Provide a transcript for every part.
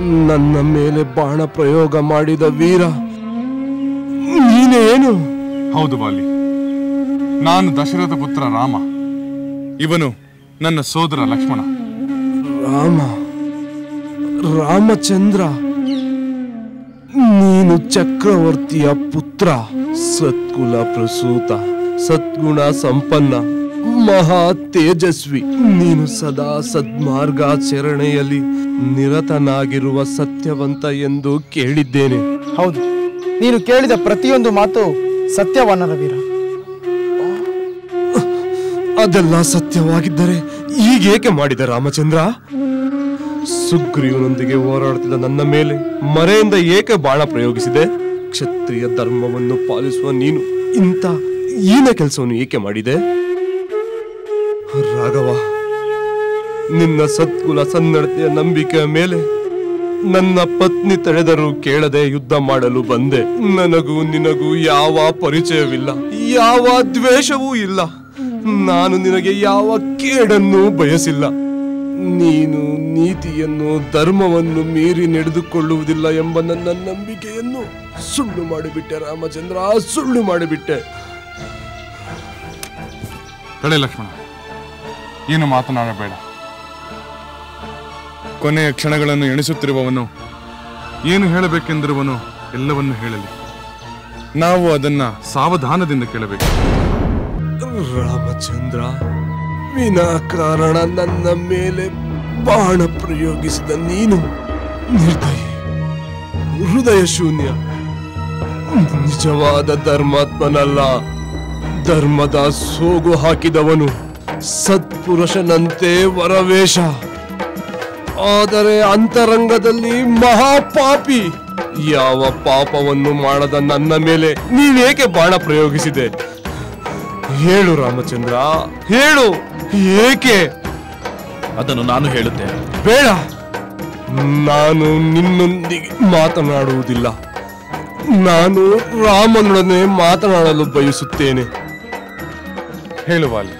ನನ್ನ ಮೇಲೆ ಬಾಣ ಪ್ರಯೋಗ ಮಾಡಿದ ವೀರ ನೀನೇನು? ಹೌದು ವಾಲಿ, ನಾನು ದಶರಥ ಪುತ್ರ ರಾಮ. ಇವನು ನನ್ನ ಸೋದರ ಲಕ್ಷ್ಮಣ. ರಾಮಚಂದ್ರ, ನೀನು ಚಕ್ರವರ್ತಿಯ ಪುತ್ರ, ಸತ್ಕುಲ ಪ್ರಸೂತ, ಸದ್ಗುಣ ಸಂಪನ್ನ, ಮಹಾ ತೇಜಸ್ವಿ. ನೀನು ಸದಾ ಸದ್ಮಾರ್ಗಾಚರಣೆಯಲ್ಲಿ ನಿರತನಾಗಿರುವ ಸತ್ಯವಂತ ಎಂದು ಕೇಳಿದ್ದೇನೆ. ಹೌದು, ನೀನು ಕೇಳಿದ ಪ್ರತಿಯೊಂದು ಮಾತು ಸತ್ಯವನ್ನರ ವೀರ. ಅದೆಲ್ಲ ಸತ್ಯವಾಗಿದ್ದರೆ ಹೀಗೇಕೆ ಮಾಡಿದ ರಾಮಚಂದ್ರ? ಸುಗ್ರೀವನೊಂದಿಗೆ ಹೋರಾಡುತ್ತಿದ್ದ ನನ್ನ ಮೇಲೆ ಮರೆಯಿಂದ ಏಕೆ ಬಾಣ ಪ್ರಯೋಗಿಸಿದೆ? ಕ್ಷತ್ರಿಯ ಧರ್ಮವನ್ನು ಪಾಲಿಸುವ ನೀನು ಇಂಥ ಈನ ಕೆಲಸವನ್ನು ಏಕೆ ಮಾಡಿದೆ? ರಾಘವ, ನಿನ್ನ ಸತ್ಕುಲ ಸನ್ನಡತೆಯ ನಂಬಿಕೆಯ ಮೇಲೆ ನನ್ನ ಪತ್ನಿ ತಡೆದರೂ ಕೇಳದೆ ಯುದ್ಧ ಮಾಡಲು ಬಂದೆ. ನನಗೂ ನಿನಗೂ ಯಾವ ಪರಿಚಯವಿಲ್ಲ, ಯಾವ ದ್ವೇಷವೂ ಇಲ್ಲ. ನಾನು ನಿನಗೆ ಯಾವ ಕೇಡನ್ನು ಬಯಸಿಲ್ಲ. ನೀನು ನೀತಿಯನ್ನು ಧರ್ಮವನ್ನು ಮೀರಿ ನಡೆದುಕೊಳ್ಳುವುದಿಲ್ಲ ಎಂಬ ನನ್ನ ನಂಬಿಕೆಯನ್ನು ಸುಳ್ಳು ಮಾಡಿಬಿಟ್ಟೆ ರಾಮಚಂದ್ರ, ಸುಳ್ಳು ಮಾಡಿಬಿಟ್ಟೆ. ತಡೆ ಲಕ್ಷ್ಮಣ, ಏನು ಮಾತನಾಡಬೇಡ. ಕೊನೆಯ ಕ್ಷಣಗಳನ್ನು ಎಣಿಸುತ್ತಿರುವವನು ಏನು ಹೇಳಬೇಕೆಂದಿರುವನು ಎಲ್ಲವನ್ನೂ ಹೇಳಲಿ. ನಾವು ಅದನ್ನ ಸಾವಧಾನದಿಂದ ಕೇಳಬೇಕು. ರಾಮಚಂದ್ರ, ವಿನಾಕಾರಣ ನನ್ನ ಮೇಲೆ ಬಾಣ ಪ್ರಯೋಗಿಸಿದ ನೀನು ನಿರ್ದಯಿ, ಹೃದಯ ಶೂನ್ಯ, ನಿಜವಾದ ಧರ್ಮಾತ್ಮನಲ್ಲ. ಧರ್ಮದ ಸೋಗು ಹಾಕಿದವನು, ಸತ್ಪುರುಷನಂತೆ ವರವೇಷ, ಆದರೆ ಅಂತರಂಗದಲ್ಲಿ ಮಹಾಪಾಪಿ. ಯಾವ ಪಾಪವನ್ನು ಮಾಡದ ನನ್ನ ಮೇಲೆ ನೀನೇಕೆ ಬಾಣ ಪ್ರಯೋಗಿಸಿದೆ? ಹೇಳು ರಾಮಚಂದ್ರ, ಹೇಳು, ಏಕೆ? ಅದನ್ನು ನಾನು ಹೇಳುತ್ತೇನೆ. ಬೇಡ, ನಾನು ನಿನ್ನೊಂದಿಗೆ ಮಾತನಾಡುವುದಿಲ್ಲ. ನಾನು ರಾಮನೊಡನೆ ಮಾತನಾಡಲು ಬಯಸುತ್ತೇನೆ. ಹೇಳುವಾಲಿ,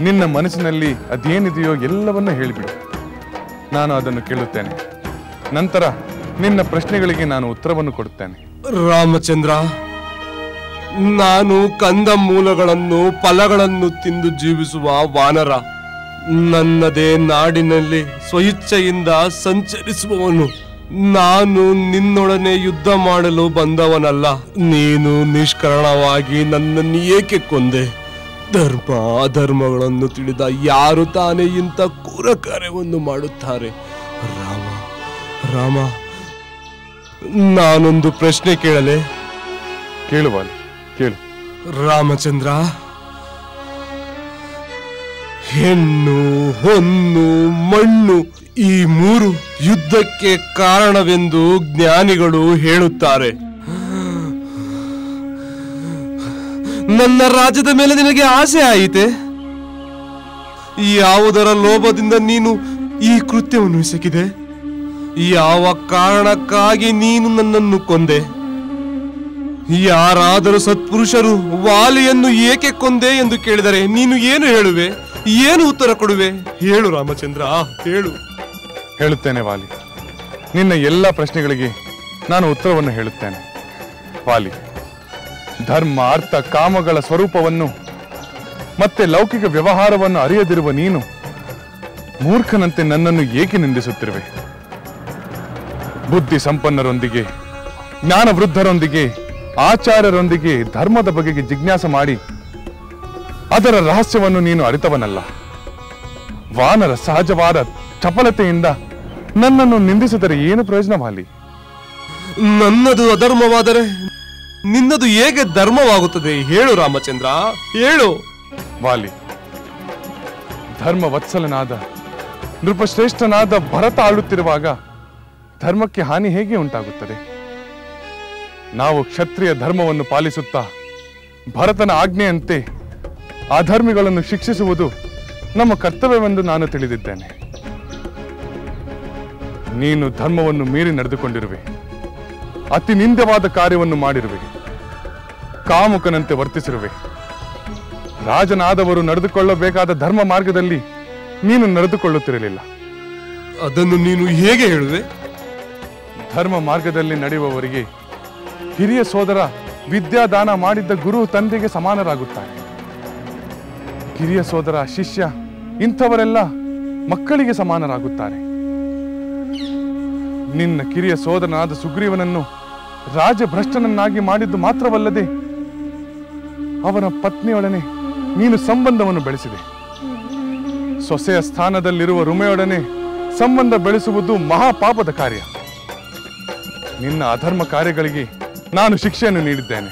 ನಿನ್ನ ಮನಸ್ಸಿನಲ್ಲಿ ಅದೇನಿದೆಯೋ ಎಲ್ಲವನ್ನೂ ಹೇಳಿಬಿಡು. ನಾನು ಅದನ್ನು ಕೇಳುತ್ತೇನೆ. ನಂತರ ನಿನ್ನ ಪ್ರಶ್ನೆಗಳಿಗೆ ನಾನು ಉತ್ತರವನ್ನು ಕೊಡುತ್ತೇನೆ. ರಾಮಚಂದ್ರ, ನಾನು ಕಂದ ಮೂಲಗಳನ್ನು ಫಲಗಳನ್ನು ತಿಂದು ಜೀವಿಸುವ ವಾನರ. ನನ್ನದೇ ನಾಡಿನಲ್ಲಿ ಸ್ವಇಚ್ಛೆಯಿಂದ ಸಂಚರಿಸುವವನು. ನಾನು ನಿನ್ನೊಡನೆ ಯುದ್ಧ ಮಾಡಲು ಬಂದವನಲ್ಲ. ನೀನು ನಿಷ್ಕಾರಣವಾಗಿ ನನ್ನನ್ನು ಏಕೆ ಕೊಂದೆ? ಧರ್ಮ ಅಧರ್ಮಗಳನ್ನು ತಿಳಿದ ಯಾರು ತಾನೇ ಇಂಥ ಕ್ರೂರ ಕಾರ್ಯವನ್ನು ಮಾಡುತ್ತಾರೆ? ರಾಮ, ನಾನೊಂದು ಪ್ರಶ್ನೆ ಕೇಳಲೆ? ಕೇಳುವಾಲಿ, ಕೇಳು. ರಾಮಚಂದ್ರ, ಹೆಣ್ಣು, ಹೊನ್ನು, ಮಣ್ಣು ಈ ಮೂರು ಯುದ್ಧಕ್ಕೆ ಕಾರಣವೆಂದು ಜ್ಞಾನಿಗಳು ಹೇಳುತ್ತಾರೆ. ನನ್ನ ರಾಜ್ಯದ ಮೇಲೆ ನಿನಗೆ ಆಸೆ ಆಯಿತೆ? ಯಾವುದರ ಲೋಭದಿಂದ ನೀನು ಈ ಕೃತ್ಯವನ್ನು ಎಸಗಿದೆ? ಯಾವ ಕಾರಣಕ್ಕಾಗಿ ನೀನು ನನ್ನನ್ನು ಕೊಂದೆ? ಯಾರಾದರೂ ಸತ್ಪುರುಷರು ವಾಲಿಯನ್ನು ಏಕೆ ಕೊಂದೆ ಎಂದು ಕೇಳಿದರೆ ನೀನು ಏನು ಹೇಳುವೆ? ಏನು ಉತ್ತರ ಕೊಡುವೆ? ಹೇಳು ರಾಮಚಂದ್ರ, ಹೇಳು. ಹೇಳುತ್ತೇನೆ ವಾಲಿ, ನಿನ್ನ ಎಲ್ಲ ಪ್ರಶ್ನೆಗಳಿಗೆ ನಾನು ಉತ್ತರವನ್ನು ಹೇಳುತ್ತೇನೆ. ವಾಲಿ, ಧರ್ಮ, ಅರ್ಥ, ಕಾಮಗಳ ಸ್ವರೂಪವನ್ನು ಮತ್ತೆ ಲೌಕಿಕ ವ್ಯವಹಾರವನ್ನು ಅರಿಯದಿರುವ ನೀನು ಮೂರ್ಖನಂತೆ ನನ್ನನ್ನು ಏಕೆ ನಿಂದಿಸುತ್ತಿರುವೆ? ಬುದ್ಧಿ ಸಂಪನ್ನರೊಂದಿಗೆ, ಜ್ಞಾನ ವೃದ್ಧರೊಂದಿಗೆ, ಆಚಾರ್ಯರೊಂದಿಗೆ ಧರ್ಮದ ಬಗೆಗೆ ಜಿಜ್ಞಾಸ ಮಾಡಿ ಅದರ ರಹಸ್ಯವನ್ನು ನೀನು ಅರಿತವನಲ್ಲ. ವಾನರ ಸಹಜವಾದ ಚಪಲತೆಯಿಂದ ನನ್ನನ್ನು ನಿಂದಿಸಿದರೆ ಏನು ಪ್ರಯೋಜನವಾಲಿ? ನನ್ನದು ಅಧರ್ಮವಾದರೆ ನಿನ್ನದು ಹೇಗೆ ಧರ್ಮವಾಗುತ್ತದೆ? ಹೇಳು ರಾಮಚಂದ್ರ, ಹೇಳು. ವಾಲಿ, ಧರ್ಮ ವತ್ಸಲನಾದ ನೃಪಶ್ರೇಷ್ಠನಾದ ಭರತ ಆಳುತ್ತಿರುವಾಗ ಧರ್ಮಕ್ಕೆ ಹಾನಿ ಹೇಗೆ ಉಂಟಾಗುತ್ತದೆ? ನಾವು ಕ್ಷತ್ರಿಯ ಧರ್ಮವನ್ನು ಪಾಲಿಸುತ್ತಾ ಭರತನ ಆಜ್ಞೆಯಂತೆ ಅಧರ್ಮಿಗಳನ್ನು ಶಿಕ್ಷಿಸುವುದು ನಮ್ಮ ಕರ್ತವ್ಯವೆಂದು ನಾನು ತಿಳಿದಿದ್ದೇನೆ. ನೀನು ಧರ್ಮವನ್ನು ಮೀರಿ ನಡೆದುಕೊಂಡಿರುವೆ, ಅತಿ ನಿಂದ್ಯವಾದ ಕಾರ್ಯವನ್ನು ಮಾಡಿರುವೆ, ಕಾಮುಕನಂತೆ ವರ್ತಿಸಿರುವೆ. ರಾಜನಾದವರು ನಡೆದುಕೊಳ್ಳಬೇಕಾದ ಧರ್ಮ ಮಾರ್ಗದಲ್ಲಿ ನೀನು ನಡೆದುಕೊಳ್ಳುತ್ತಿರಲಿಲ್ಲ. ಅದನ್ನು ನೀನು ಹೇಗೆ ಹೇಳುವೆ? ಧರ್ಮ ಮಾರ್ಗದಲ್ಲಿ ನಡೆಯುವವರಿಗೆ ಹಿರಿಯ ಸೋದರ ವಿದ್ಯಾದಾನ ಮಾಡಿದ್ದ ಗುರು ತಂದೆಗೆ ಸಮಾನರಾಗುತ್ತಾರೆ. ಕಿರಿಯ ಸೋದರ ಶಿಷ್ಯ ಇಂಥವರೆಲ್ಲ ಮಕ್ಕಳಿಗೆ ಸಮಾನರಾಗುತ್ತಾರೆ. ನಿನ್ನ ಕಿರಿಯ ಸೋದರನಾದ ಸುಗ್ರೀವನನ್ನು ರಾಜಭ್ರಷ್ಟನನ್ನಾಗಿ ಮಾಡಿದ್ದು ಮಾತ್ರವಲ್ಲದೆ ಅವನ ಪತ್ನಿಯೊಡನೆ ನೀನು ಸಂಬಂಧವನ್ನು ಬೆಳೆಸಿದೆ. ಸೊಸೆಯ ಸ್ಥಾನದಲ್ಲಿರುವ ರುಮೆಯೊಡನೆ ಸಂಬಂಧ ಬೆಳೆಸುವುದು ಮಹಾಪಾಪದ ಕಾರ್ಯ. ನಿನ್ನ ಅಧರ್ಮ ಕಾರ್ಯಗಳಿಗೆ ನಾನು ಶಿಕ್ಷೆಯನ್ನು ನೀಡಿದ್ದೇನೆ.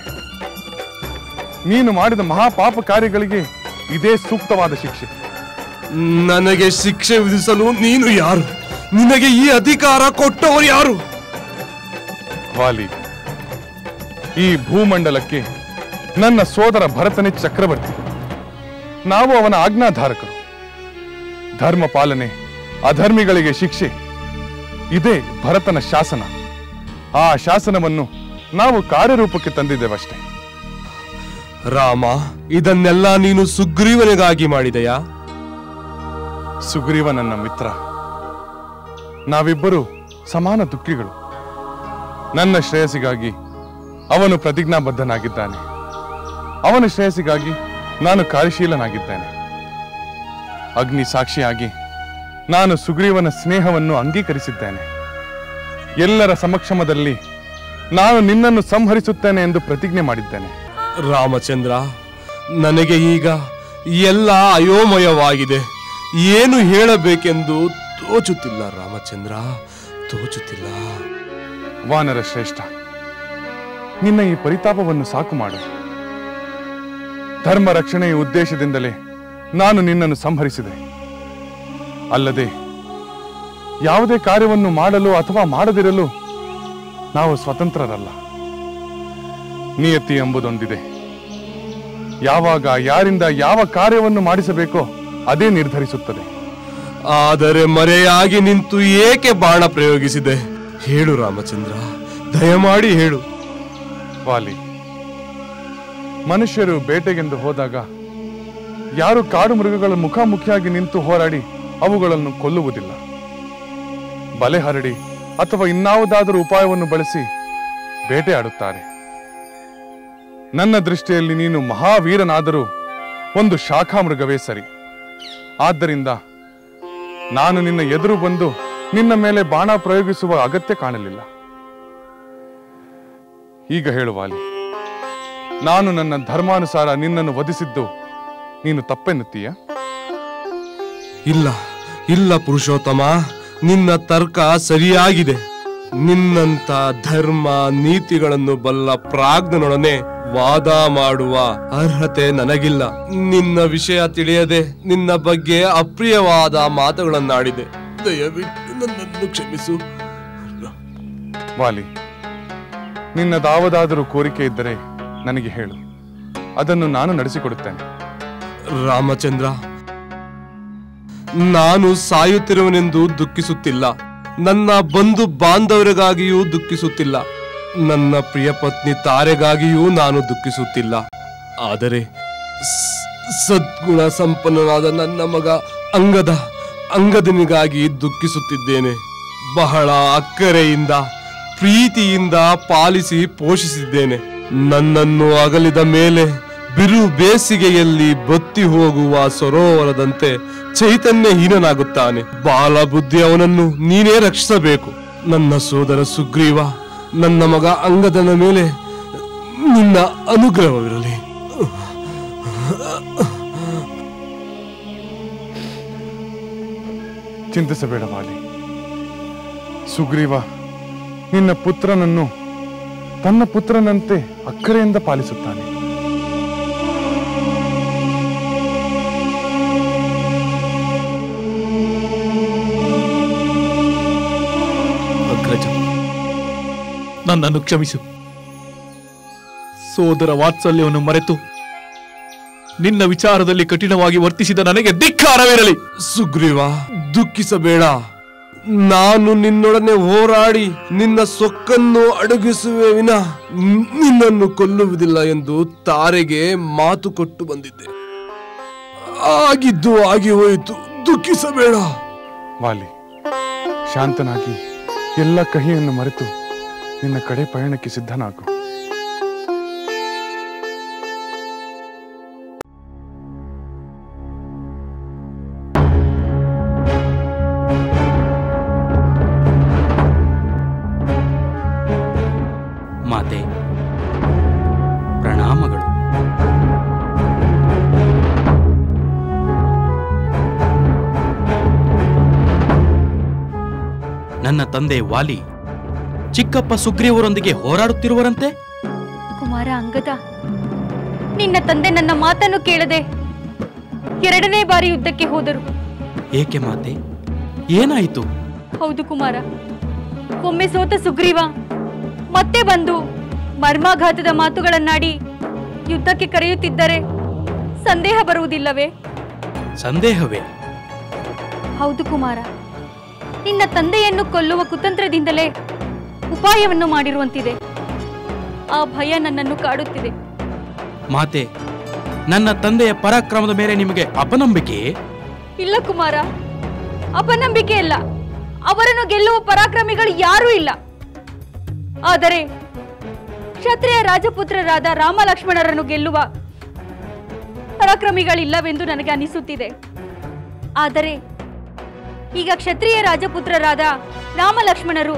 ನೀನು ಮಾಡಿದ ಮಹಾಪಾಪ ಕಾರ್ಯಗಳಿಗೆ ಇದೇ ಸೂಕ್ತವಾದ ಶಿಕ್ಷೆ. ನನಗೆ ಶಿಕ್ಷೆ ವಿಧಿಸಲು ನೀನು ಯಾರು? ನಿನಗೆ ಈ ಅಧಿಕಾರ ಕೊಟ್ಟವರು ಯಾರು? ವಾಲಿ, ಈ ಭೂಮಂಡಲಕ್ಕೆ ನನ್ನ ಸೋದರ ಭರತನೇ ಚಕ್ರವರ್ತಿ. ನಾವು ಅವನ ಆಜ್ಞಾಧಾರಕರು. ಧರ್ಮ ಪಾಲನೆ, ಅಧರ್ಮಿಗಳಿಗೆ ಶಿಕ್ಷೆ, ಇದೇ ಭರತನ ಶಾಸನ. ಆ ಶಾಸನವನ್ನು ನಾವು ಕಾರ್ಯರೂಪಕ್ಕೆ ತಂದಿದ್ದೇವಷ್ಟೇ. ರಾಮ, ಇದನ್ನೆಲ್ಲ ನೀನು ಸುಗ್ರೀವನಿಗಾಗಿ ಮಾಡಿದೆಯಾ? ಸುಗ್ರೀವ ನನ್ನ ಮಿತ್ರ. ನಾವಿಬ್ಬರು ಸಮಾನ ದುಃಖಿಗಳು. ನನ್ನ ಶ್ರೇಯಸ್ಸಿಗಾಗಿ ಅವನು ಪ್ರತಿಜ್ಞಾಬದ್ಧನಾಗಿದ್ದಾನೆ. ಅವನ ಶ್ರೇಯಸ್ಸಿಗಾಗಿ ನಾನು ಕಾರ್ಯಶೀಲನಾಗಿದ್ದೇನೆ. ಅಗ್ನಿ ಸಾಕ್ಷಿಯಾಗಿ ನಾನು ಸುಗ್ರೀವನ ಸ್ನೇಹವನ್ನು ಅಂಗೀಕರಿಸಿದ್ದೇನೆ. ಎಲ್ಲರ ಸಮಕ್ಷಮದಲ್ಲಿ ನಾನು ನಿನ್ನನ್ನು ಸಂಹರಿಸುತ್ತೇನೆ ಎಂದು ಪ್ರತಿಜ್ಞೆ ಮಾಡಿದ್ದೇನೆ. ರಾಮಚಂದ್ರ, ನನಗೆ ಈಗ ಎಲ್ಲ ಅಯೋಮಯವಾಗಿದೆ. ಏನು ಹೇಳಬೇಕೆಂದು ತೋಚುತ್ತಿಲ್ಲ ರಾಮಚಂದ್ರ, ತೋಚುತ್ತಿಲ್ಲ. ವಾನರ ಶ್ರೇಷ್ಠ, ನಿನ್ನ ಈ ಪರಿತಾಪವನ್ನು ಸಾಕು ಮಾಡು. ಧರ್ಮ ರಕ್ಷಣೆಯ ಉದ್ದೇಶದಿಂದಲೇ ನಾನು ನಿನ್ನನ್ನು ಸಂಹರಿಸಿದೆ. ಅಲ್ಲದೆ ಯಾವುದೇ ಕಾರ್ಯವನ್ನು ಮಾಡಲು ಅಥವಾ ಮಾಡದಿರಲು ನಾವು ಸ್ವತಂತ್ರರಲ್ಲ. ನಿಯತಿ ಎಂಬುದೊಂದಿದೆ. ಯಾವಾಗ ಯಾರಿಂದ ಯಾವ ಕಾರ್ಯವನ್ನು ಮಾಡಿಸಬೇಕೋ ಅದೇ ನಿರ್ಧರಿಸುತ್ತದೆ. ಆದರೆ ಮರೆಯಾಗಿ ನಿಂತು ಏಕೆ ಬಾಣ ಪ್ರಯೋಗಿಸಿದೆ? ಹೇಳು ರಾಮಚಂದ್ರ, ದಯಮಾಡಿ ಹೇಳು. ವಾಲಿ, ಮನುಷ್ಯರು ಬೇಟೆಗೆಂದು ಹೋದಾಗ ಯಾರು ಕಾಡು ಮೃಗಗಳ ಮುಖಾಮುಖಿಯಾಗಿ ನಿಂತು ಹೋರಾಡಿ ಅವುಗಳನ್ನು ಕೊಲ್ಲುವುದಿಲ್ಲ. ಬಲೆ ಹರಡಿ ಅಥವಾ ಇನ್ನಾವುದಾದರೂ ಉಪಾಯವನ್ನು ಬಳಸಿ ಬೇಟೆಯಾಡುತ್ತಾರೆ. ನನ್ನ ದೃಷ್ಟಿಯಲ್ಲಿ ನೀನು ಮಹಾವೀರನಾದರೂ ಒಂದು ಶಾಖಾ ಮೃಗವೇ ಸರಿ. ಆದ್ದರಿಂದ ನಾನು ನಿನ್ನ ಎದುರು ಬಂದು ನಿನ್ನ ಮೇಲೆ ಬಾಣ ಪ್ರಯೋಗಿಸುವ ಅಗತ್ಯ ಕಾಣಲಿಲ್ಲ. ಈಗ ಹೇಳು ವಾಲಿ, ನಾನು ನನ್ನ ಧರ್ಮಾನುಸಾರ ನಿನ್ನನ್ನು ವಧಿಸಿದ್ದು ನೀನು ತಪ್ಪೆನ್ನುತ್ತೀಯ? ಇಲ್ಲ ಇಲ್ಲ ಪುರುಷೋತ್ತಮ, ನಿನ್ನ ತರ್ಕ ಸರಿಯಾಗಿದೆ. ನಿನ್ನಂತ ಧರ್ಮ ನೀತಿಗಳನ್ನು ಬಲ್ಲ ಪ್ರಾಜ್ಞನೊಡನೆ ವಾದ ಮಾಡುವ ಅರ್ಹತೆ ನನಗಿಲ್ಲ. ನಿನ್ನ ವಿಷಯ ತಿಳಿಯದೆ ನಿನ್ನ ಬಗ್ಗೆ ಅಪ್ರಿಯವಾದ ಮಾತುಗಳನ್ನಾಡಿದೆ. ದಯವಿಟ್ಟು ನನ್ನನ್ನು ಕ್ಷಮಿಸು. ವಾಲಿ, ನಿನ್ನದಾವದಾದರೂ ಕೋರಿಕೆ ಇದ್ದರೆ ನನಗೆ ಹೇಳು, ಅದನ್ನು ನಾನು ನಡೆಸಿಕೊಡುತ್ತೇನೆ. ರಾಮಚಂದ್ರ, ನಾನು ಸಾಯುತ್ತಿರುವನೆಂದು ದುಃಖಿಸುತ್ತಿಲ್ಲ. ನನ್ನ ಬಂಧು ಬಾಂಧವರಿಗಾಗಿಯೂ ದುಃಖಿಸುತ್ತಿಲ್ಲ. ನನ್ನ ಪ್ರಿಯ ಪತ್ನಿ ತಾರೆಗಾಗಿಯೂ ನಾನು ದುಃಖಿಸುತ್ತಿಲ್ಲ. ಆದರೆ ಸದ್ಗುಣ ಸಂಪನ್ನನಾದ ನನ್ನ ಮಗ ಅಂಗದನಿಗಾಗಿ ದುಃಖಿಸುತ್ತಿದ್ದೇನೆ. ಬಹಳ ಅಕ್ಕರೆಯಿಂದ ಪ್ರೀತಿಯಿಂದ ಪಾಲಿಸಿ ಪೋಷಿಸಿದ್ದೇನೆ. ನನ್ನನ್ನು ಅಗಲಿದ ಮೇಲೆ ಬಿರು ಬೇಸಿಗೆಯಲ್ಲಿ ಬತ್ತಿ ಹೋಗುವ ಸರೋವರದಂತೆ ಚೈತನ್ಯಹೀನನಾಗುತ್ತಾನೆ. ಬಾಲ ಬುದ್ಧಿ ಅವನನ್ನು ನೀನೇ ರಕ್ಷಿಸಬೇಕು. ನನ್ನ ಸೋದರ ಸುಗ್ರೀವ, ನನ್ನ ಮಗ ಅಂಗದನ ಮೇಲೆ ನಿನ್ನ ಅನುಗ್ರಹವಿರಲಿ. ಚಿಂತಿಸಬೇಡ ವಾಲಿ. ಸುಗ್ರೀವ ನಿನ್ನ ಪುತ್ರನನ್ನು ತನ್ನ ಪುತ್ರನಂತೆ ಅಕ್ಕರೆಯಿಂದ ಪಾಲಿಸುತ್ತಾನೆ. ನನ್ನನ್ನು ಕ್ಷಮಿಸು. ಸೋದರ ವಾತ್ಸಲ್ಯವನ್ನು ಮರೆತು ನಿನ್ನ ವಿಚಾರದಲ್ಲಿ ಕಠಿಣವಾಗಿ ವರ್ತಿಸಿದ ನನಗೆ ಧಿಕ್ಕಾರವಿರಲಿ. ಸುಗ್ರೀವ, ದುಃಖಿಸಬೇಡ. ನಾನು ನಿನ್ನೊಡನೆ ಹೋರಾಡಿ ನಿನ್ನ ಸೊಕ್ಕನ್ನು ಅಡಗಿಸುವೆ ವಿನ ನಿನ್ನನ್ನು ಕೊಲ್ಲುವುದಿಲ್ಲ ಎಂದು ತಾರೆಗೆ ಮಾತು ಕೊಟ್ಟು ಬಂದಿದ್ದೆ. ಆಗಿದ್ದು ಆಗಿ ಹೋಯಿತು. ದುಃಖಿಸಬೇಡ. ವಾಲಿ, ಶಾಂತನಾಗಿ ಎಲ್ಲ ಕಹಿಯನ್ನು ಮರೆತು ನಿನ್ನ ಕಡೆ ಪಯಣಕ್ಕೆ ಸಿದ್ಧನಾಗು. ಮಾತೆ, ಪ್ರಣಾಮಗಳು. ನನ್ನ ತಂದೆ ವಾಲಿ ಚಿಕ್ಕಪ್ಪ ಸುಗ್ರೀವರೊಂದಿಗೆ ಹೋರಾಡುತ್ತಿರುವರಂತೆ. ಕುಮಾರ ಅಂಗದ, ನಿನ್ನ ತಂದೆ ನನ್ನ ಮಾತನ್ನು ಕೇಳದೆ 2ನೇ ಬಾರಿ ಯುದ್ಧಕ್ಕೆ ಹೋದರು. ಏಕೆ ಮಾತೆ, ಏನಾಯಿತು? ಹೌದು ಕುಮಾರ, ಒಮ್ಮೆ ಸೋತ ಸುಗ್ರೀವ ಮತ್ತೆ ಬಂದು ಮರ್ಮಾಘಾತದ ಮಾತುಗಳನ್ನಾಡಿ ಯುದ್ಧಕ್ಕೆ ಕರೆಯುತ್ತಿದ್ದರೆ ಸಂದೇಹ ಬರುವುದಿಲ್ಲವೇ? ಸಂದೇಹವೇ? ಹೌದು ಕುಮಾರ, ನಿನ್ನ ತಂದೆಯನ್ನು ಕೊಲ್ಲುವ ಕುತಂತ್ರದಿಂದಲೇ ಉಪಾಯವನ್ನು ಮಾಡಿರುವಂತಿದೆ. ಆ ಭಯ ನನ್ನನ್ನು ಕಾಡುತ್ತಿದೆ. ಮಾತೆ, ನನ್ನ ತಂದೆಯ ಪರಾಕ್ರಮದ ಮೇಲೆ ನಿಮಗೆ ಅಪನಂಬಿಕೆಯೇ? ಇಲ್ಲ ಕುಮಾರ, ಅಪನಂಬಿಕೆ ಇಲ್ಲ. ಅವರನ್ನು ಗೆಲ್ಲುವ ಪರಾಕ್ರಮಿಗಳು ಯಾರೂ ಇಲ್ಲ. ಆದರೆ ಕ್ಷತ್ರಿಯ ರಾಜಪುತ್ರರಾದ ರಾಮ ಲಕ್ಷ್ಮಣರನ್ನು ಗೆಲ್ಲುವ ಪರಾಕ್ರಮಿಗಳಿಲ್ಲವೆಂದು ನನಗೆ ಅನಿಸುತ್ತಿದೆ. ಆದರೆ ಈಗ ಕ್ಷತ್ರಿಯ ರಾಜಪುತ್ರರಾದ ರಾಮ ಲಕ್ಷ್ಮಣರು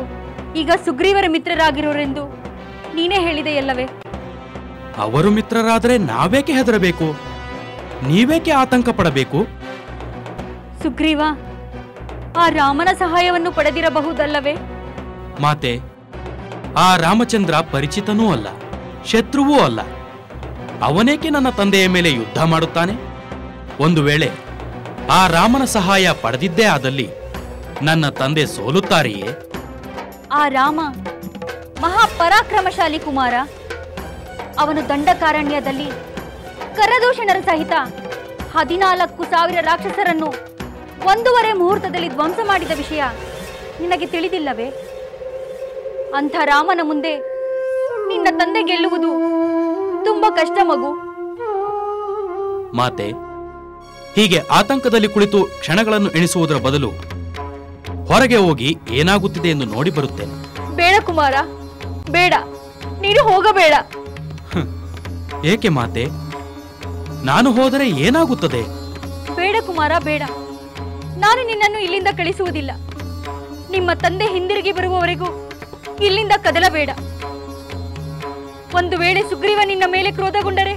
ಈಗ ಸುಗ್ರೀವರ ಮಿತ್ರರಾಗಿರೋರೆಂದು ನೀನೇ ಹೇಳಿದೆಯಲ್ಲವೇ? ಅವರು ಮಿತ್ರರಾದರೆ ನಾವೇಕೆ ಹೆದರಬೇಕು? ನೀವೇಕೆ ಆತಂಕ ಪಡಬೇಕು? ಸುಗ್ರೀವ ಆ ರಾಮನ ಸಹಾಯವನ್ನು ಪಡೆದಿರಬಹುದಲ್ಲವೇ? ಮಾತೆ, ಆ ರಾಮಚಂದ್ರ ಪರಿಚಿತನೂ ಅಲ್ಲ, ಶತ್ರುವೂ ಅಲ್ಲ. ಅವನೇಕೆ ನನ್ನ ತಂದೆಯ ಮೇಲೆ ಯುದ್ಧ ಮಾಡುತ್ತಾನೆ? ಒಂದು ವೇಳೆ ಆ ರಾಮನ ಸಹಾಯ ಪಡೆದಿದ್ದೇ ಆದಲ್ಲಿ ನನ್ನ ತಂದೆ ಸೋಲುತ್ತಾರೆಯೇ? ಆ ರಾಮ ಮಹಾಪರಾಕ್ರಮಶಾಲಿ ಕುಮಾರ. ಅವನು ದಂಡಕಾರಣ್ಯದಲ್ಲಿ ಕರದೂಷಣರ ಸಹಿತ 14,000 ರಾಕ್ಷಸರನ್ನು 1.5 ಮುಹೂರ್ತದಲ್ಲಿ ಧ್ವಂಸ ಮಾಡಿದ ವಿಷಯ ನಿನಗೆ ತಿಳಿದಿಲ್ಲವೇ? ಅಂಥ ರಾಮನ ಮುಂದೆ ನಿನ್ನ ತಂದೆ ಗೆಲ್ಲುವುದು ತುಂಬಾ ಕಷ್ಟ ಮಗು. ಮಾತೆ, ಹೀಗೆ ಆತಂಕದಲ್ಲಿ ಕುಳಿತು ಕ್ಷಣಗಳನ್ನು ಎಣಿಸುವುದರ ಬದಲು ಹೊರಗೆ ಹೋಗಿ ಏನಾಗುತ್ತಿದೆ ಎಂದು ನೋಡಿ ಬರುತ್ತೇನೆ. ಬೇಡ ಕುಮಾರ, ಬೇಡ, ನೀನು ಹೋಗಬೇಡ. ಏಕೆ ಮಾತೆ? ನಾನು ಹೋದರೆ ಏನಾಗುತ್ತದೆ? ಬೇಡ ಕುಮಾರ, ಬೇಡ. ನಾನು ನಿನ್ನನ್ನು ಇಲ್ಲಿಂದ ಕಳಿಸುವುದಿಲ್ಲ. ನಿಮ್ಮ ತಂದೆ ಹಿಂದಿರುಗಿ ಬರುವವರೆಗೂ ಇಲ್ಲಿಂದ ಕದಲಬೇಡ. ಒಂದು ವೇಳೆ ಸುಗ್ರೀವ ನಿನ್ನ ಮೇಲೆ ಕ್ರೋಧಗೊಂಡರೆ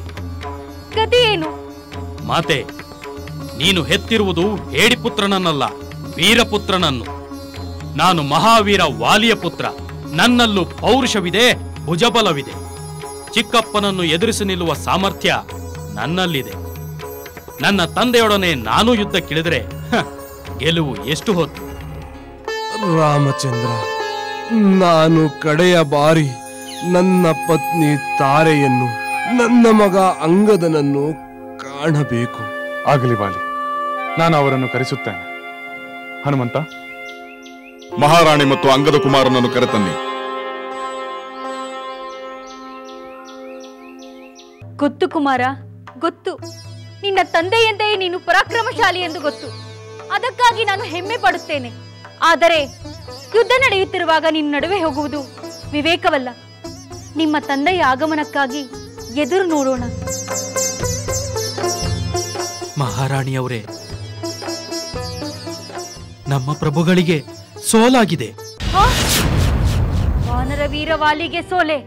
ಗತಿ ಏನು? ಮಾತೆ, ನೀನು ಹೆತ್ತಿರುವುದು ಹೇಡಿಪುತ್ರನನ್ನಲ್ಲ, ವೀರಪುತ್ರನನ್ನು. ನಾನು ಮಹಾವೀರ ವಾಲಿಯ ಪುತ್ರ. ನನ್ನಲ್ಲೂ ಪೌರುಷವಿದೆ, ಭುಜಬಲವಿದೆ. ಚಿಕ್ಕಪ್ಪನನ್ನು ಎದುರಿಸಿ ನಿಲ್ಲುವ ಸಾಮರ್ಥ್ಯ ನನ್ನಲ್ಲಿದೆ. ನನ್ನ ತಂದೆಯೊಡನೆ ನಾನು ಯುದ್ಧಕ್ಕಿಳಿದರೆ ಗೆಲುವು ಎಷ್ಟು ಹೊತ್ತು? ರಾಮಚಂದ್ರ, ನಾನು ಕಡೆಯ ಬಾರಿ ನನ್ನ ಪತ್ನಿ ತಾರೆಯನ್ನು, ನನ್ನ ಮಗ ಅಂಗದನನ್ನು ಕಾಣಬೇಕು. ಆಗಲಿ ವಾಲಿ, ನಾನು ಅವರನ್ನು ಕರೆಸುತ್ತೇನೆ. ಹನುಮಂತ, ಮಹಾರಾಣಿ ಮತ್ತು ಅಂಗದ ಕುಮಾರನನ್ನು ಕರೆತನ್ನಿ. ಗೊತ್ತು ಕುಮಾರ, ಗೊತ್ತು. ನಿನ್ನ ತಂದೆಯಂತೆಯೇ ನೀನು ಪರಾಕ್ರಮಶಾಲಿ ಎಂದು ಗೊತ್ತು. ಅದಕ್ಕಾಗಿ ನಾನು ಹೆಮ್ಮೆ ಪಡುತ್ತೇನೆ. ಆದರೆ ಯುದ್ಧ ನಡೆಯುತ್ತಿರುವಾಗ ನಿನ್ನ ನಡುವೆ ಹೋಗುವುದು ವಿವೇಕವಲ್ಲ. ನಿಮ್ಮ ತಂದೆಯ ಆಗಮನಕ್ಕಾಗಿ ಎದುರು ನೋಡೋಣ. ಮಹಾರಾಣಿಯವರೇ, ನಮ್ಮ ಪ್ರಭುಗಳಿಗೆ ಸೋಲಾಗಿದೆ. ವಾನರ ವೀರವಾಲಿಗೆ ಸೋಲೆ?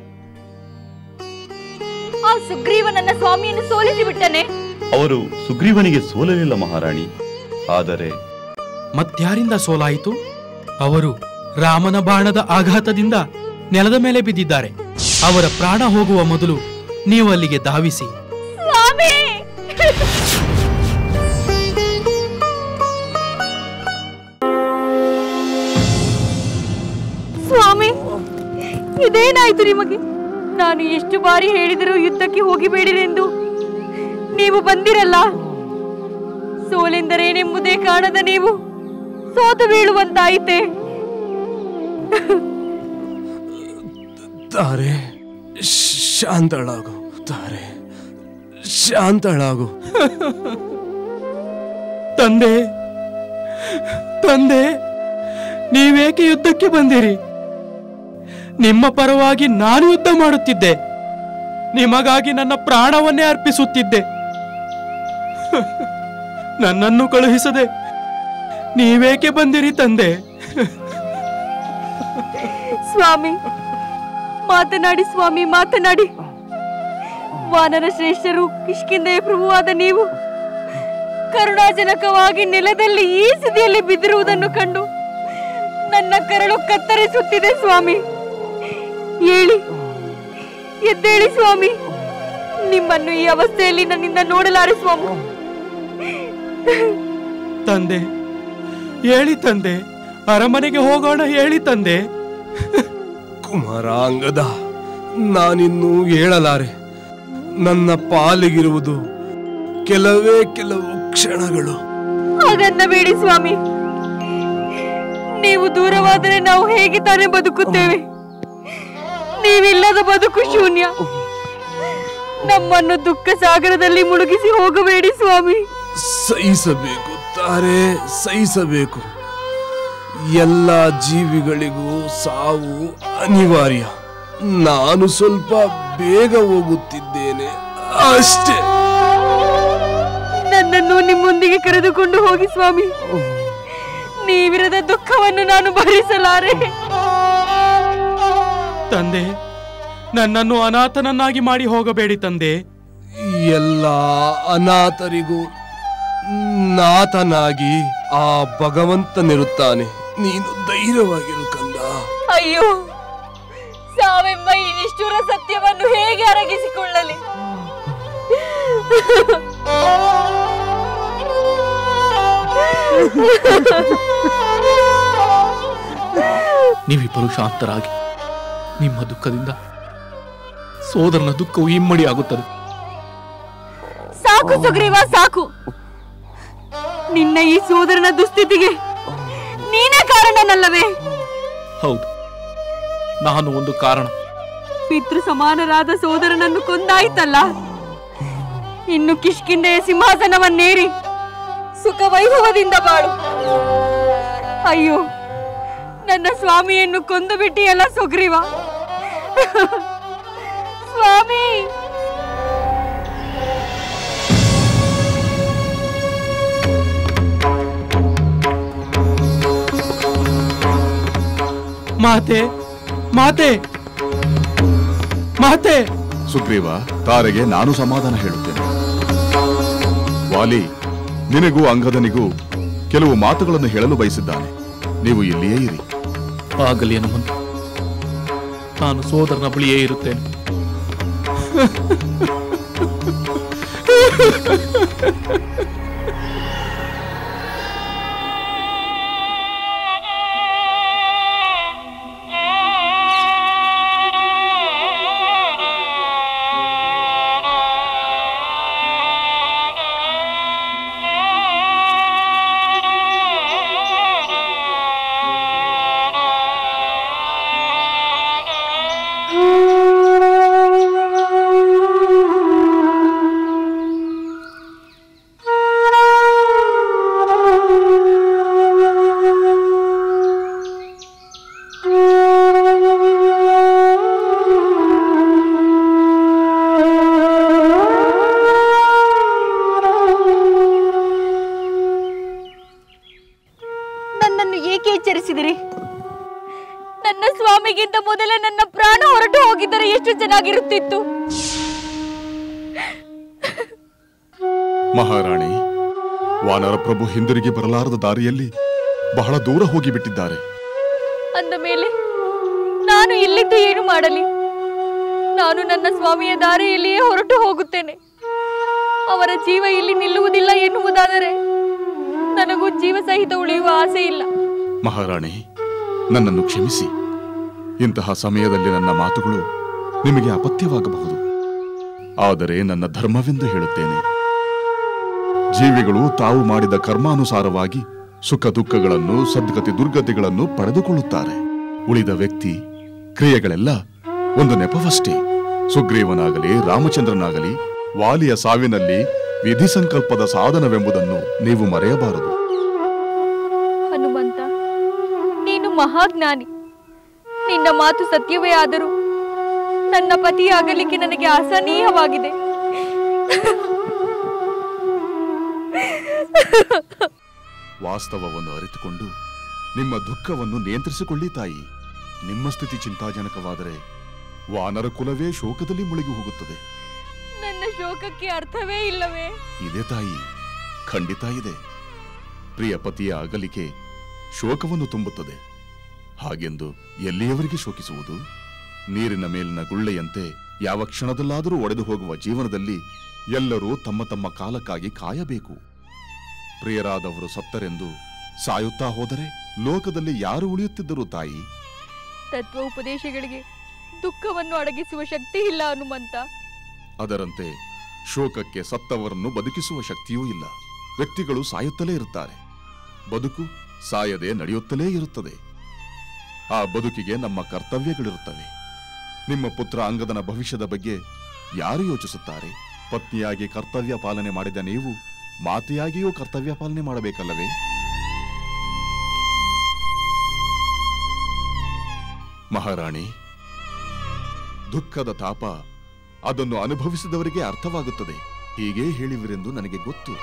ಆ ಸುಗ್ರೀವ ನನ್ನ ಸ್ವಾಮಿಯನ್ನು ಸೋಲಿಸಿ ಬಿಟ್ಟನೆ. ಅವರು ಸುಗ್ರೀವನಿಗೆ ಸೋಲಲಿಲ್ಲ ಮಹಾರಾಣಿ. ಆದರೆ ಮತ್ಯಾರಿಂದ ಸೋಲಾಯಿತು? ಅವರು ರಾಮನ ಬಾಣದ ಆಘಾತದಿಂದ ನೆಲದ ಮೇಲೆ ಬಿದ್ದಿದ್ದಾರೆ. ಅವರ ಪ್ರಾಣ ಹೋಗುವ ಮೊದಲು ನೀವು ಅಲ್ಲಿಗೆ ಧಾವಿಸಿ. ಸ್ವಾಮಿ! ಸ್ವಾಮಿ, ಇದೇನಾಯ್ತು ನಿಮಗೆ? ನಾನು ಎಷ್ಟು ಬಾರಿ ಹೇಳಿದರೂ ಯುದ್ಧಕ್ಕೆ ಹೋಗಿಬೇಡಿರೆಂದು ನೀವು ಬಂದಿರಲ್ಲ. ಸೋಲೆಂದರೇನೆಂಬುದೇ ಕಾಣದ ನೀವು ಸೋತು ಬೀಳುವಂತಾಯಿತೆ. ತಾರೆ, ಶಾಂತಳಾಗು. ತಾರೆ, ಶಾಂತಳಾಗು. ತಂದೆ, ತಂದೆ, ನೀವೇಕೆ ಯುದ್ಧಕ್ಕೆ ಬಂದಿರಿ? ನಿಮ್ಮ ಪರವಾಗಿ ನಾನು ಯುದ್ಧ ಮಾಡುತ್ತಿದ್ದೆ. ನಿಮಗಾಗಿ ನನ್ನ ಪ್ರಾಣವನ್ನೇ ಅರ್ಪಿಸುತ್ತಿದ್ದೆ. ನನ್ನನ್ನು ಕಳುಹಿಸದೆ ನೀವೇಕೆ ಬಂದಿರಿ ತಂದೆ? ಸ್ವಾಮಿ, ಮಾತನಾಡಿ ಸ್ವಾಮಿ, ಮಾತನಾಡಿ. ವಾನರ ಶ್ರೇಷ್ಠರು, ಕಿಷ್ಕಿಂಧೆಯ ಪ್ರಭುವಾದ ನೀವು ಕರುಣಾಜನಕವಾಗಿ ನೆಲದಲ್ಲಿ ಈ ಸ್ಥಿತಿಯಲ್ಲಿ ಬಿದ್ದಿರುವುದನ್ನು ಕಂಡು ನನ್ನ ಕರಳು ಕತ್ತರಿಸುತ್ತಿದೆ ಸ್ವಾಮಿ. ಹೇಳಿ, ಎದ್ದೇಳಿ ಸ್ವಾಮಿ. ನಿಮ್ಮನ್ನು ಈ ಅವಸ್ಥೆಯಲ್ಲಿ ನನ್ನಿಂದ ನೋಡಲಾರೆ ಸ್ವಾಮಿ. ತಂದೆ, ಹೇಳಿ ತಂದೆ, ಅರಮನೆಗೆ ಹೋಗೋಣ, ಹೇಳಿ ತಂದೆ. ಕುಮಾರ ಅಂಗದ, ನಾನಿನ್ನೂ ಹೇಳಲಾರೆ. ನನ್ನ ಪಾಲಿಗಿರುವುದು ಕೆಲವೇ ಕೆಲವು ಕ್ಷಣಗಳು. ಹಾಗನ್ನಬೇಡಿ ಸ್ವಾಮಿ. ನೀವು ದೂರವಾದರೆ ನಾವು ಹೇಗೆ ತಾನೇ ಬದುಕುತ್ತೇವೆ? ನೀವಿಲ್ಲದ ಬದುಕು ಶೂನ್ಯ. ನಮ್ಮನ್ನು ದುಃಖ ಸಾಗರದಲ್ಲಿ ಮುಳುಗಿಸಿ ಹೋಗಬೇಡಿ ಸ್ವಾಮಿ. ಸಹಿಸಬೇಕು ತಾರೆ, ಸಹಿಸಬೇಕು. ಎಲ್ಲ ಜೀವಿಗಳಿಗೂ ಸಾವು ಅನಿವಾರ್ಯ. ನಾನು ಸ್ವಲ್ಪ ಬೇಗ ಹೋಗುತ್ತಿದ್ದೇನೆ ಅಷ್ಟೇ. ನನ್ನನ್ನು ನಿಮ್ಮೊಂದಿಗೆ ಕರೆದುಕೊಂಡು ಹೋಗಿ ಸ್ವಾಮಿ. ನೀವಿರದ ದುಃಖವನ್ನು ನಾನು ಭರಿಸಲಾರೆ. ತಂದೆ, ನನ್ನನ್ನು ಅನಾಥನನ್ನಾಗಿ ಮಾಡಿ ಹೋಗಬೇಡಿ ತಂದೆ. ಎಲ್ಲ ಅನಾಥರಿಗೂ ನಾಥನಾಗಿ ಆ ಭಗವಂತನಿರುತ್ತಾನೆ. ನೀನು ಧೈರ್ಯವಾಗಿರು ಕಂದ. ಅಯ್ಯೋ, ಸಾವೆಂಬ ಈ ನಿಷ್ಠುರ ಸತ್ಯವನ್ನು ಹೇಗೆ ಅರಗಿಸಿಕೊಳ್ಳಲಿ? ನೀವಿಬ್ಬರು ಶಾಂತರಾಗಿ. ನಿಮ್ಮ ದುಃಖದಿಂದ ಸೋದರನ ದುಃಖವು ಇಮ್ಮಡಿಯಾಗುತ್ತದೆ. ಸಾಕು ಸುಗ್ರೀವ, ಸಾಕು. ನಿನ್ನ ಈ ಸೋದರನ ದುಸ್ಥಿತಿಗೆ ನೀನೇ ಕಾರಣನಲ್ಲವೇ? ಹೌದು, ನಾನು ಒಂದು ಕಾರಣ. ಪಿತೃ ಸಮಾನರಾದ ಸೋದರನನ್ನು ಕೊಂದಾಯ್ತಲ್ಲ. ಇನ್ನು ಕಿಷ್ಕಿಂಧೆಯ ಸಿಂಹಾಸನವನ್ನೇರಿ ಸುಖ ವೈಭವದಿಂದ ಬಾಳು. ಅಯ್ಯೋ, ನನ್ನ ಸ್ವಾಮಿಯನ್ನು ಕೊಂದು ಬಿಟ್ಟಿಯಲ್ಲ ಸುಗ್ರೀವ. ಸ್ವಾಮಿ, ಮಾತೆ, ಮಾತೆ, ಮಾತೆ. ಸುಗ್ರೀವ, ತಾರೆಗೆ ನಾನು ಸಮಾಧಾನ ಹೇಳುತ್ತೇನೆ. ವಾಲಿ ನಿನಗೂ ಅಂಗದನಿಗೂ ಕೆಲವು ಮಾತುಗಳನ್ನು ಹೇಳಲು ಬಯಸಿದ್ದಾನೆ. ನೀವು ಇಲ್ಲಿಯೇ ಇರಿ. ಆಗಲಿ ಹನುಮಂತ, ನಾನು ಸೋದರನ ಬಳಿಯೇ ಇರುತ್ತೇನೆ. ನನ್ನ ಸ್ವಾಮಿಗಿಂತ ಮೊದಲೇ ನನ್ನ ಪ್ರಾಣ ಹೊರಟು ಹೋಗಿದ್ದರೆ ಎಷ್ಟು ಚೆನ್ನಾಗಿರುತ್ತಿತ್ತು. ಮಹಾರಾಣಿ, ವಾನರ ಪ್ರಭು ಹಿಂದಿರುಗಿ ಬರಲಾರದ ದಾರಿಯಲ್ಲಿ ಬಹಳ ದೂರ ಹೋಗಿಬಿಟ್ಟಿದ್ದಾರೆ. ಅಂದ ಮೇಲೆ ನಾನು ಇಲ್ಲಿದ್ದು ಏನು ಮಾಡಲಿ? ನಾನು ನನ್ನ ಸ್ವಾಮಿಯ ದಾರಿಯಲ್ಲಿಯೇ ಹೊರಟು ಹೋಗುತ್ತೇನೆ. ಅವರ ಜೀವ ಇಲ್ಲಿ ನಿಲ್ಲುವುದಿಲ್ಲ ಎನ್ನುವುದಾದರೆ ನನಗೂ ಜೀವ ಸಹಿತ ಉಳಿಯುವ ಆಸೆ ಇಲ್ಲ. ಮಹಾರಾಣಿ, ನನ್ನನ್ನು ಕ್ಷಮಿಸಿ. ಇಂತಹ ಸಮಯದಲ್ಲಿ ನನ್ನ ಮಾತುಗಳು ನಿಮಗೆ ಅಪತ್ಯವಾಗಬಹುದು. ಆದರೆ ನನ್ನ ಧರ್ಮವೆಂದು ಹೇಳುತ್ತೇನೆ. ಜೀವಿಗಳು ತಾವು ಮಾಡಿದ ಕರ್ಮಾನುಸಾರವಾಗಿ ಸುಖ ದುಃಖಗಳನ್ನು, ಸದ್ಗತಿ ದುರ್ಗತಿಗಳನ್ನು ಪಡೆದುಕೊಳ್ಳುತ್ತಾರೆ. ಉಳಿದ ವ್ಯಕ್ತಿ ಕ್ರಿಯೆಗಳೆಲ್ಲ ಒಂದು ನೆಪವಷ್ಟೇ. ಸುಗ್ರೀವನಾಗಲಿ ರಾಮಚಂದ್ರನಾಗಲಿ ವಾಲಿಯ ಸಾವಿನಲ್ಲಿ ವಿಧಿ ಸಂಕಲ್ಪದ ಸಾಧನವೆಂಬುದನ್ನು ನೀವು ಮರೆಯಬಾರದು. ಹನುಮಂತ, ನೀನು ಮಹಾಜ್ಞಾನಿ. ನಿನ್ನ ಮಾತು ಸತ್ಯವೇ ಆದರೂ ನನ್ನ ಪತಿಯಾಗಲಿಕ್ಕೆ ನನಗೆ ಅಸಹನೀಯವಾಗಿದೆ. ವಾಸ್ತವವನ್ನು ಅರಿತುಕೊಂಡು ನಿಮ್ಮ ದುಃಖವನ್ನು ನಿಯಂತ್ರಿಸಿಕೊಳ್ಳಿ ತಾಯಿ. ನಿಮ್ಮ ಸ್ಥಿತಿ ಚಿಂತಾಜನಕವಾದರೆ ವಾನರ ಕುಲವೇ ಶೋಕದಲ್ಲಿ ಮುಳುಗಿ ಹೋಗುತ್ತದೆ. ನನ್ನ ಶೋಕಕ್ಕೆ ಅರ್ಥವೇ ಇಲ್ಲವೇ? ಇದೆ ತಾಯಿ, ಖಂಡಿತ ಇದೆ. ಪ್ರಿಯ ಪತಿಯ ಅಗಲಿಕೆ ಶೋಕವನ್ನು ತುಂಬುತ್ತದೆ. ಹಾಗೆಂದು ಎಲ್ಲಿಯವರೆಗೆ ಶೋಕಿಸುವುದು? ನೀರಿನ ಮೇಲಿನ ಗುಳ್ಳೆಯಂತೆ ಯಾವ ಕ್ಷಣದಲ್ಲಾದರೂ ಒಡೆದು ಹೋಗುವ ಜೀವನದಲ್ಲಿ ಎಲ್ಲರೂ ತಮ್ಮ ತಮ್ಮ ಕಾಲಕ್ಕಾಗಿ ಕಾಯಬೇಕು. ಪ್ರಿಯರಾದವರು ಸತ್ತರೆಂದು ಸಾಯುತ್ತಾ ಹೋದರೆ ಲೋಕದಲ್ಲಿ ಯಾರು ಉಳಿಯುತ್ತಿದ್ದರು ತಾಯಿ? ತತ್ವ ಉಪದೇಶಗಳಿಗೆ ದುಃಖವನ್ನು ಅಡಗಿಸುವ ಶಕ್ತಿ ಇಲ್ಲ ಹನುಮಂತ. ಅದರಂತೆ ಶೋಕಕ್ಕೆ ಸತ್ತವರನ್ನು ಬದುಕಿಸುವ ಶಕ್ತಿಯೂ ಇಲ್ಲ. ವ್ಯಕ್ತಿಗಳು ಸಾಯುತ್ತಲೇ ಇರುತ್ತಾರೆ, ಬದುಕು ಸಾಯದೆ ನಡೆಯುತ್ತಲೇ ಇರುತ್ತದೆ. ಆ ಬದುಕಿಗೆ ನಮ್ಮ ಕರ್ತವ್ಯಗಳಿರುತ್ತವೆ. ನಿಮ್ಮ ಪುತ್ರ ಅಂಗದನ ಭವಿಷ್ಯದ ಬಗ್ಗೆ ಯಾರು ಯೋಚಿಸುತ್ತಾರೆ? ಪತ್ನಿಯಾಗಿ ಕರ್ತವ್ಯ ಪಾಲನೆ ಮಾಡಿದ ನೀವು ಮಾತೆಯಾಗಿಯೂ ಕರ್ತವ್ಯ ಪಾಲನೆ ಮಾಡಬೇಕಲ್ಲವೇ? ಮಹಾರಾಣಿ, ದುಃಖದ ತಾಪ ಅದನ್ನು ಅನುಭವಿಸಿದವರಿಗೆ ಅರ್ಥವಾಗುತ್ತದೆ. ಹೀಗೆ ಹೇಳಿವಿರೆಂದು ನನಗೆ ಗೊತ್ತು.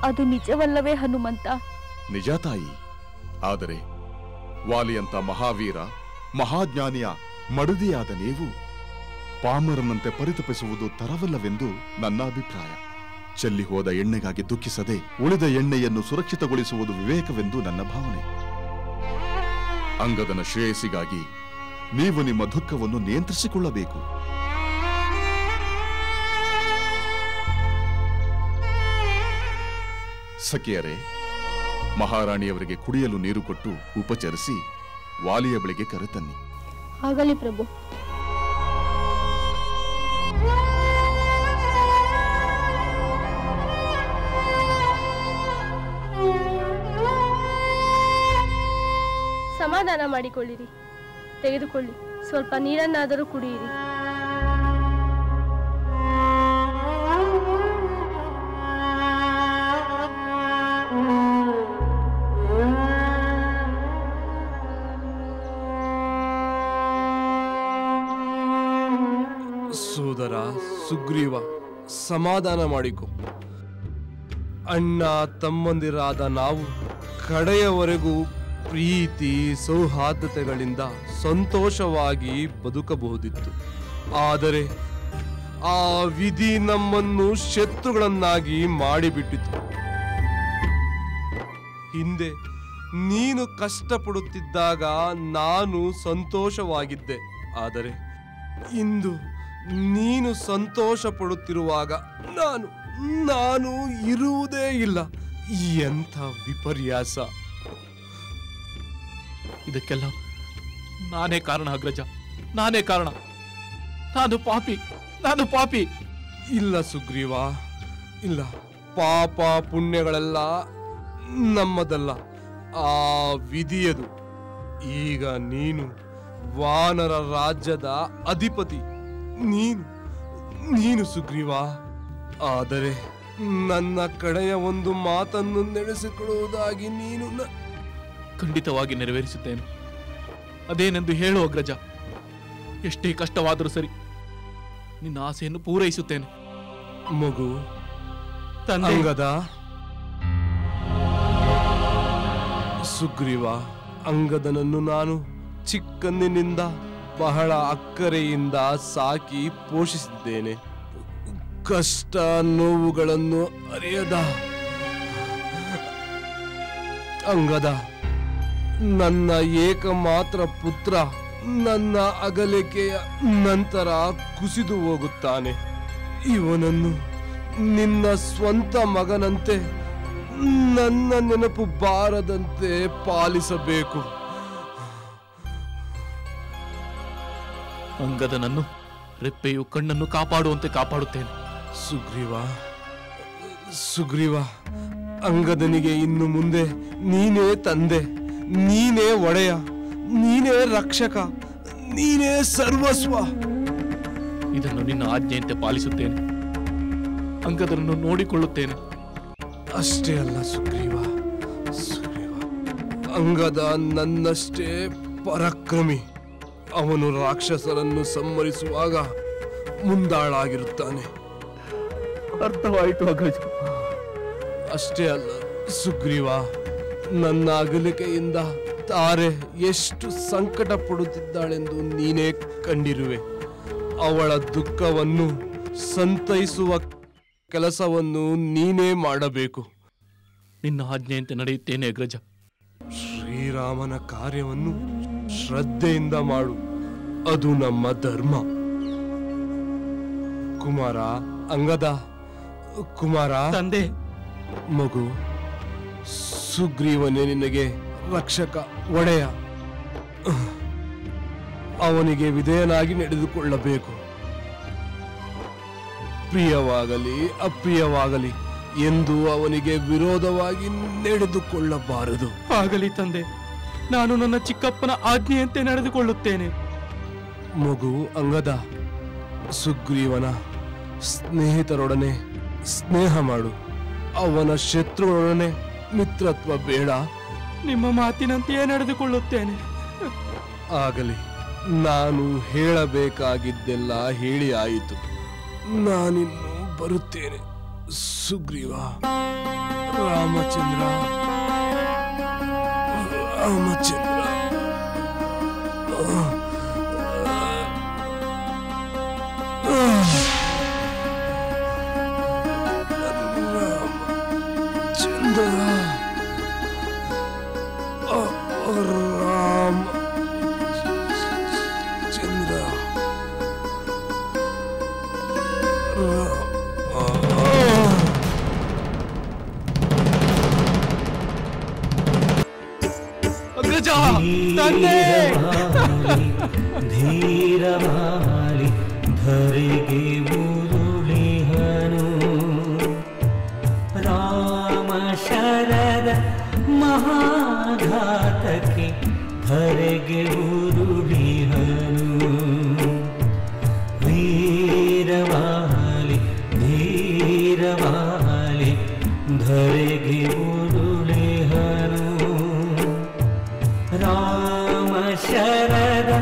ಅದು ನಿಜವಲ್ಲವೇ ಹನುಮಂತ? ನಿಜ ತಾಯಿ. ಆದರೆ ವಾಲಿಯಂತ ಮಹಾವೀರ ಮಹಾಜ್ಞಾನಿಯ ಮಡದಿಯಾದ ನೀವು ಪಾಮರನಂತೆ ಪರಿತಪಿಸುವುದು ತರವಲ್ಲವೆಂದು ನನ್ನ ಅಭಿಪ್ರಾಯ. ಚೆಲ್ಲಿ ಹೋದ ಎಣ್ಣೆಗಾಗಿ ದುಃಖಿಸದೆ ಉಳಿದ ಎಣ್ಣೆಯನ್ನು ಸುರಕ್ಷಿತಗೊಳಿಸುವುದು ವಿವೇಕವೆಂದು ನನ್ನ ಭಾವನೆ. ಅಂಗದನ ಶ್ರೇಯಸ್ಸಿಗಾಗಿ ನೀವು ನಿಮ್ಮ ದುಃಖವನ್ನು ನಿಯಂತ್ರಿಸಿಕೊಳ್ಳಬೇಕು. ಸಖಿಯರೇ, ಮಹಾರಾಣಿಯವರಿಗೆ ಕುಡಿಯಲು ನೀರು ಕೊಟ್ಟು ಉಪಚರಿಸಿ ವಾಲಿಯ ಬಳಿಗೆ ಕರೆತನ್ನಿ. ಆಗಲಿ ಪ್ರಭು. ಸಮಾಧಾನ ಮಾಡಿಕೊಳ್ಳಿರಿ, ತೆಗೆದುಕೊಳ್ಳಿ, ಸ್ವಲ್ಪ ನೀರನ್ನಾದರೂ ಕುಡಿಯಿರಿ. ಸೋದರ ಸುಗ್ರೀವ, ಸಮಾಧಾನ ಮಾಡಿಕೊ. ಅಣ್ಣ ತಮ್ಮಂದಿರಾದ ನಾವು ಕಡೆಯವರೆಗೂ ಪ್ರೀತಿ ಸೌಹಾರ್ದತೆಗಳಿಂದ ಸಂತೋಷವಾಗಿ ಬದುಕಬಹುದಿತ್ತು. ಆದರೆ ಆ ವಿಧಿ ನಮ್ಮನ್ನು ಶತ್ರುಗಳನ್ನಾಗಿ ಮಾಡಿಬಿಟ್ಟಿತು. ಹಿಂದೆ ನೀನು ಕಷ್ಟಪಡುತ್ತಿದ್ದಾಗ ನಾನು ಸಂತೋಷವಾಗಿದ್ದೆ. ಆದರೆ ಇಂದು ನೀನು ಸಂತೋಷ ಪಡುತ್ತಿರುವಾಗ ನಾನು ಇರುವುದೇ ಇಲ್ಲ. ಎಂಥ ವಿಪರ್ಯಾಸ! ಇದಕ್ಕೆಲ್ಲ ನಾನೇ ಕಾರಣ ಅಗ್ರಜ, ನಾನೇ ಕಾರಣ. ನಾನು ಪಾಪಿ. ಇಲ್ಲ ಸುಗ್ರೀವ, ಇಲ್ಲ. ಪಾಪ ಪುಣ್ಯಗಳೆಲ್ಲ ನಮ್ಮದಲ್ಲ, ಆ ವಿಧಿಯದು. ಈಗ ನೀನು ವಾನರ ರಾಜ್ಯದ ಅಧಿಪತಿ, ನೀನು ಸುಗ್ರೀವ. ಆದರೆ ನನ್ನ ಕಡೆಯ ಒಂದು ಮಾತನ್ನು ನಡೆಸಿಕೊಳ್ಳುವುದಾಗಿ ನೀನು ಖಂಡಿತವಾಗಿ ನೆರವೇರಿಸುತ್ತೇನೆ. ಅದೇನೆಂದು ಹೇಳು ಅಗ್ರಜ. ಎಷ್ಟೇ ಕಷ್ಟವಾದರೂ ಸರಿ, ನಿನ್ನ ಆಸೆಯನ್ನು ಪೂರೈಸುತ್ತೇನೆ. ಮಗು ಅಂಗದ, ಸುಗ್ರೀವ, ಅಂಗದನನ್ನು ನಾನು ಚಿಕ್ಕಂದಿನಿಂದ ಬಹಳ ಅಕ್ಕರೆಯಿಂದ ಸಾಕಿ ಪೋಷಿಸಿದ್ದೇನೆ. ಕಷ್ಟ ನೋವುಗಳನ್ನು ಅರಿಯದ ಅಂಗದ ನನ್ನ ಏಕಮಾತ್ರ ಪುತ್ರ ನನ್ನ ಅಗಲಿಕೆಯ ನಂತರ ಕುಸಿದು ಹೋಗುತ್ತಾನೆ. ಇವನನ್ನು ನಿನ್ನ ಸ್ವಂತ ಮಗನಂತೆ ನನ್ನ ನೆನಪು ಬಾರದಂತೆ ಪಾಲಿಸಬೇಕು. ಅಂಗದನನ್ನು ರೆಪ್ಪೆಯು ಕಣ್ಣನ್ನು ಕಾಪಾಡುವಂತೆ ಕಾಪಾಡುತ್ತೇನೆ. ಸುಗ್ರೀವ, ಅಂಗದನಿಗೆ ಇನ್ನು ಮುಂದೆ ನೀನೇ ತಂದೆ, ನೀನೇ ಒಡೆಯ, ನೀನೇ ರಕ್ಷಕ, ನೀನೇ ಸರ್ವಸ್ವ. ಇದನ್ನು ನಿನ್ನ ಆಜ್ಞೆಯಂತೆ ಪಾಲಿಸುತ್ತೇನೆ. ಅಂಗದನನ್ನು ನೋಡಿಕೊಳ್ಳುತ್ತೇನೆ. ಅಷ್ಟೇ ಅಲ್ಲ ಸುಗ್ರೀವ, ಅಂಗದ ನನ್ನಷ್ಟೇ ಪರಾಕ್ರಮಿ. ಅವನು ರಾಕ್ಷಸರನ್ನು ಸಂಹರಿಸುವಾಗ ಮುಂದಾಳಾಗಿರುತ್ತಾನೆ. ಅರ್ಥವಾಯಿತು ಅಗ್ರಜ. ಅಷ್ಟೇ ಅಲ್ಲ ಸುಗ್ರೀವ, ನನ್ನ ಅಗಲಿಕೆಯಿಂದ ತಾರೆ ಎಷ್ಟು ಸಂಕಟ ಪಡುತ್ತಿದ್ದಾಳೆಂದು ನೀನೇ ಕಂಡಿರುವೆ. ಅವಳ ದುಃಖವನ್ನು ಸಂತೈಸುವ ಕೆಲಸವನ್ನು ನೀನೇ ಮಾಡಬೇಕು. ನಿನ್ನ ಆಜ್ಞೆಯಂತೆ ನಡೆಯುತ್ತೇನೆ ಅಗ್ರಜ. ಶ್ರೀರಾಮನ ಕಾರ್ಯವನ್ನು ಶ್ರದ್ಧೆಯಿಂದ ಮಾಡು, ಅದು ನಮ್ಮ ಧರ್ಮ. ಕುಮಾರ, ಅಂಗದ, ಕುಮಾರ. ತಂದೆ. ಮಗು, ಸುಗ್ರೀವನೇ ನಿನಗೆ ರಕ್ಷಕ, ಒಡೆಯ. ಅವನಿಗೆ ವಿಧೇಯನಾಗಿ ನಡೆದುಕೊಳ್ಳಬೇಕು. ಪ್ರಿಯವಾಗಲಿ ಅಪ್ರಿಯವಾಗಲಿ ಎಂದು ಅವನಿಗೆ ವಿರೋಧವಾಗಿ ನಡೆದುಕೊಳ್ಳಬಾರದು. ಆಗಲಿ ತಂದೆ, ನಾನು ನನ್ನ ಚಿಕ್ಕಪ್ಪನ ಆಜ್ಞೆಯಂತೆ ನಡೆದುಕೊಳ್ಳುತ್ತೇನೆ. ಮಗು ಅಂಗದ, ಸುಗ್ರೀವನ ಸ್ನೇಹಿತರೊಡನೆ ಸ್ನೇಹ ಮಾಡು, ಅವನ ಶತ್ರುಗಳೊಡನೆ ಮಿತ್ರತ್ವ ಬೇಡ. ನಿಮ್ಮ ಮಾತಿನಂತೆಯೇ ನಡೆದುಕೊಳ್ಳುತ್ತೇನೆ. ಆಗಲಿ, ನಾನು ಹೇಳಬೇಕಾಗಿದ್ದೆಲ್ಲ ಹೇಳಿ ಆಯಿತು. ನಾನಿನ್ನು ಬರುತ್ತೇನೆ. ಸುಗ್ರೀವ, ರಾಮಚಂದ್ರ, ರಾಮಚಂದ್ರ. ಧೀರಮಾಲಿ ಧರೆಗೆ ಉರುಳಿಹನು ರಾಮ ಶರದ ಮಹಾಘಾತಕ್ಕೆ ಧರೆಗೆ ಉರುಳಿಹನು ವೀರವಾಲಿ ಧೀರವಾಲಿ ಧರೆಗೆ ಉರುಳಿಹನು ರಾಮ ಶರದ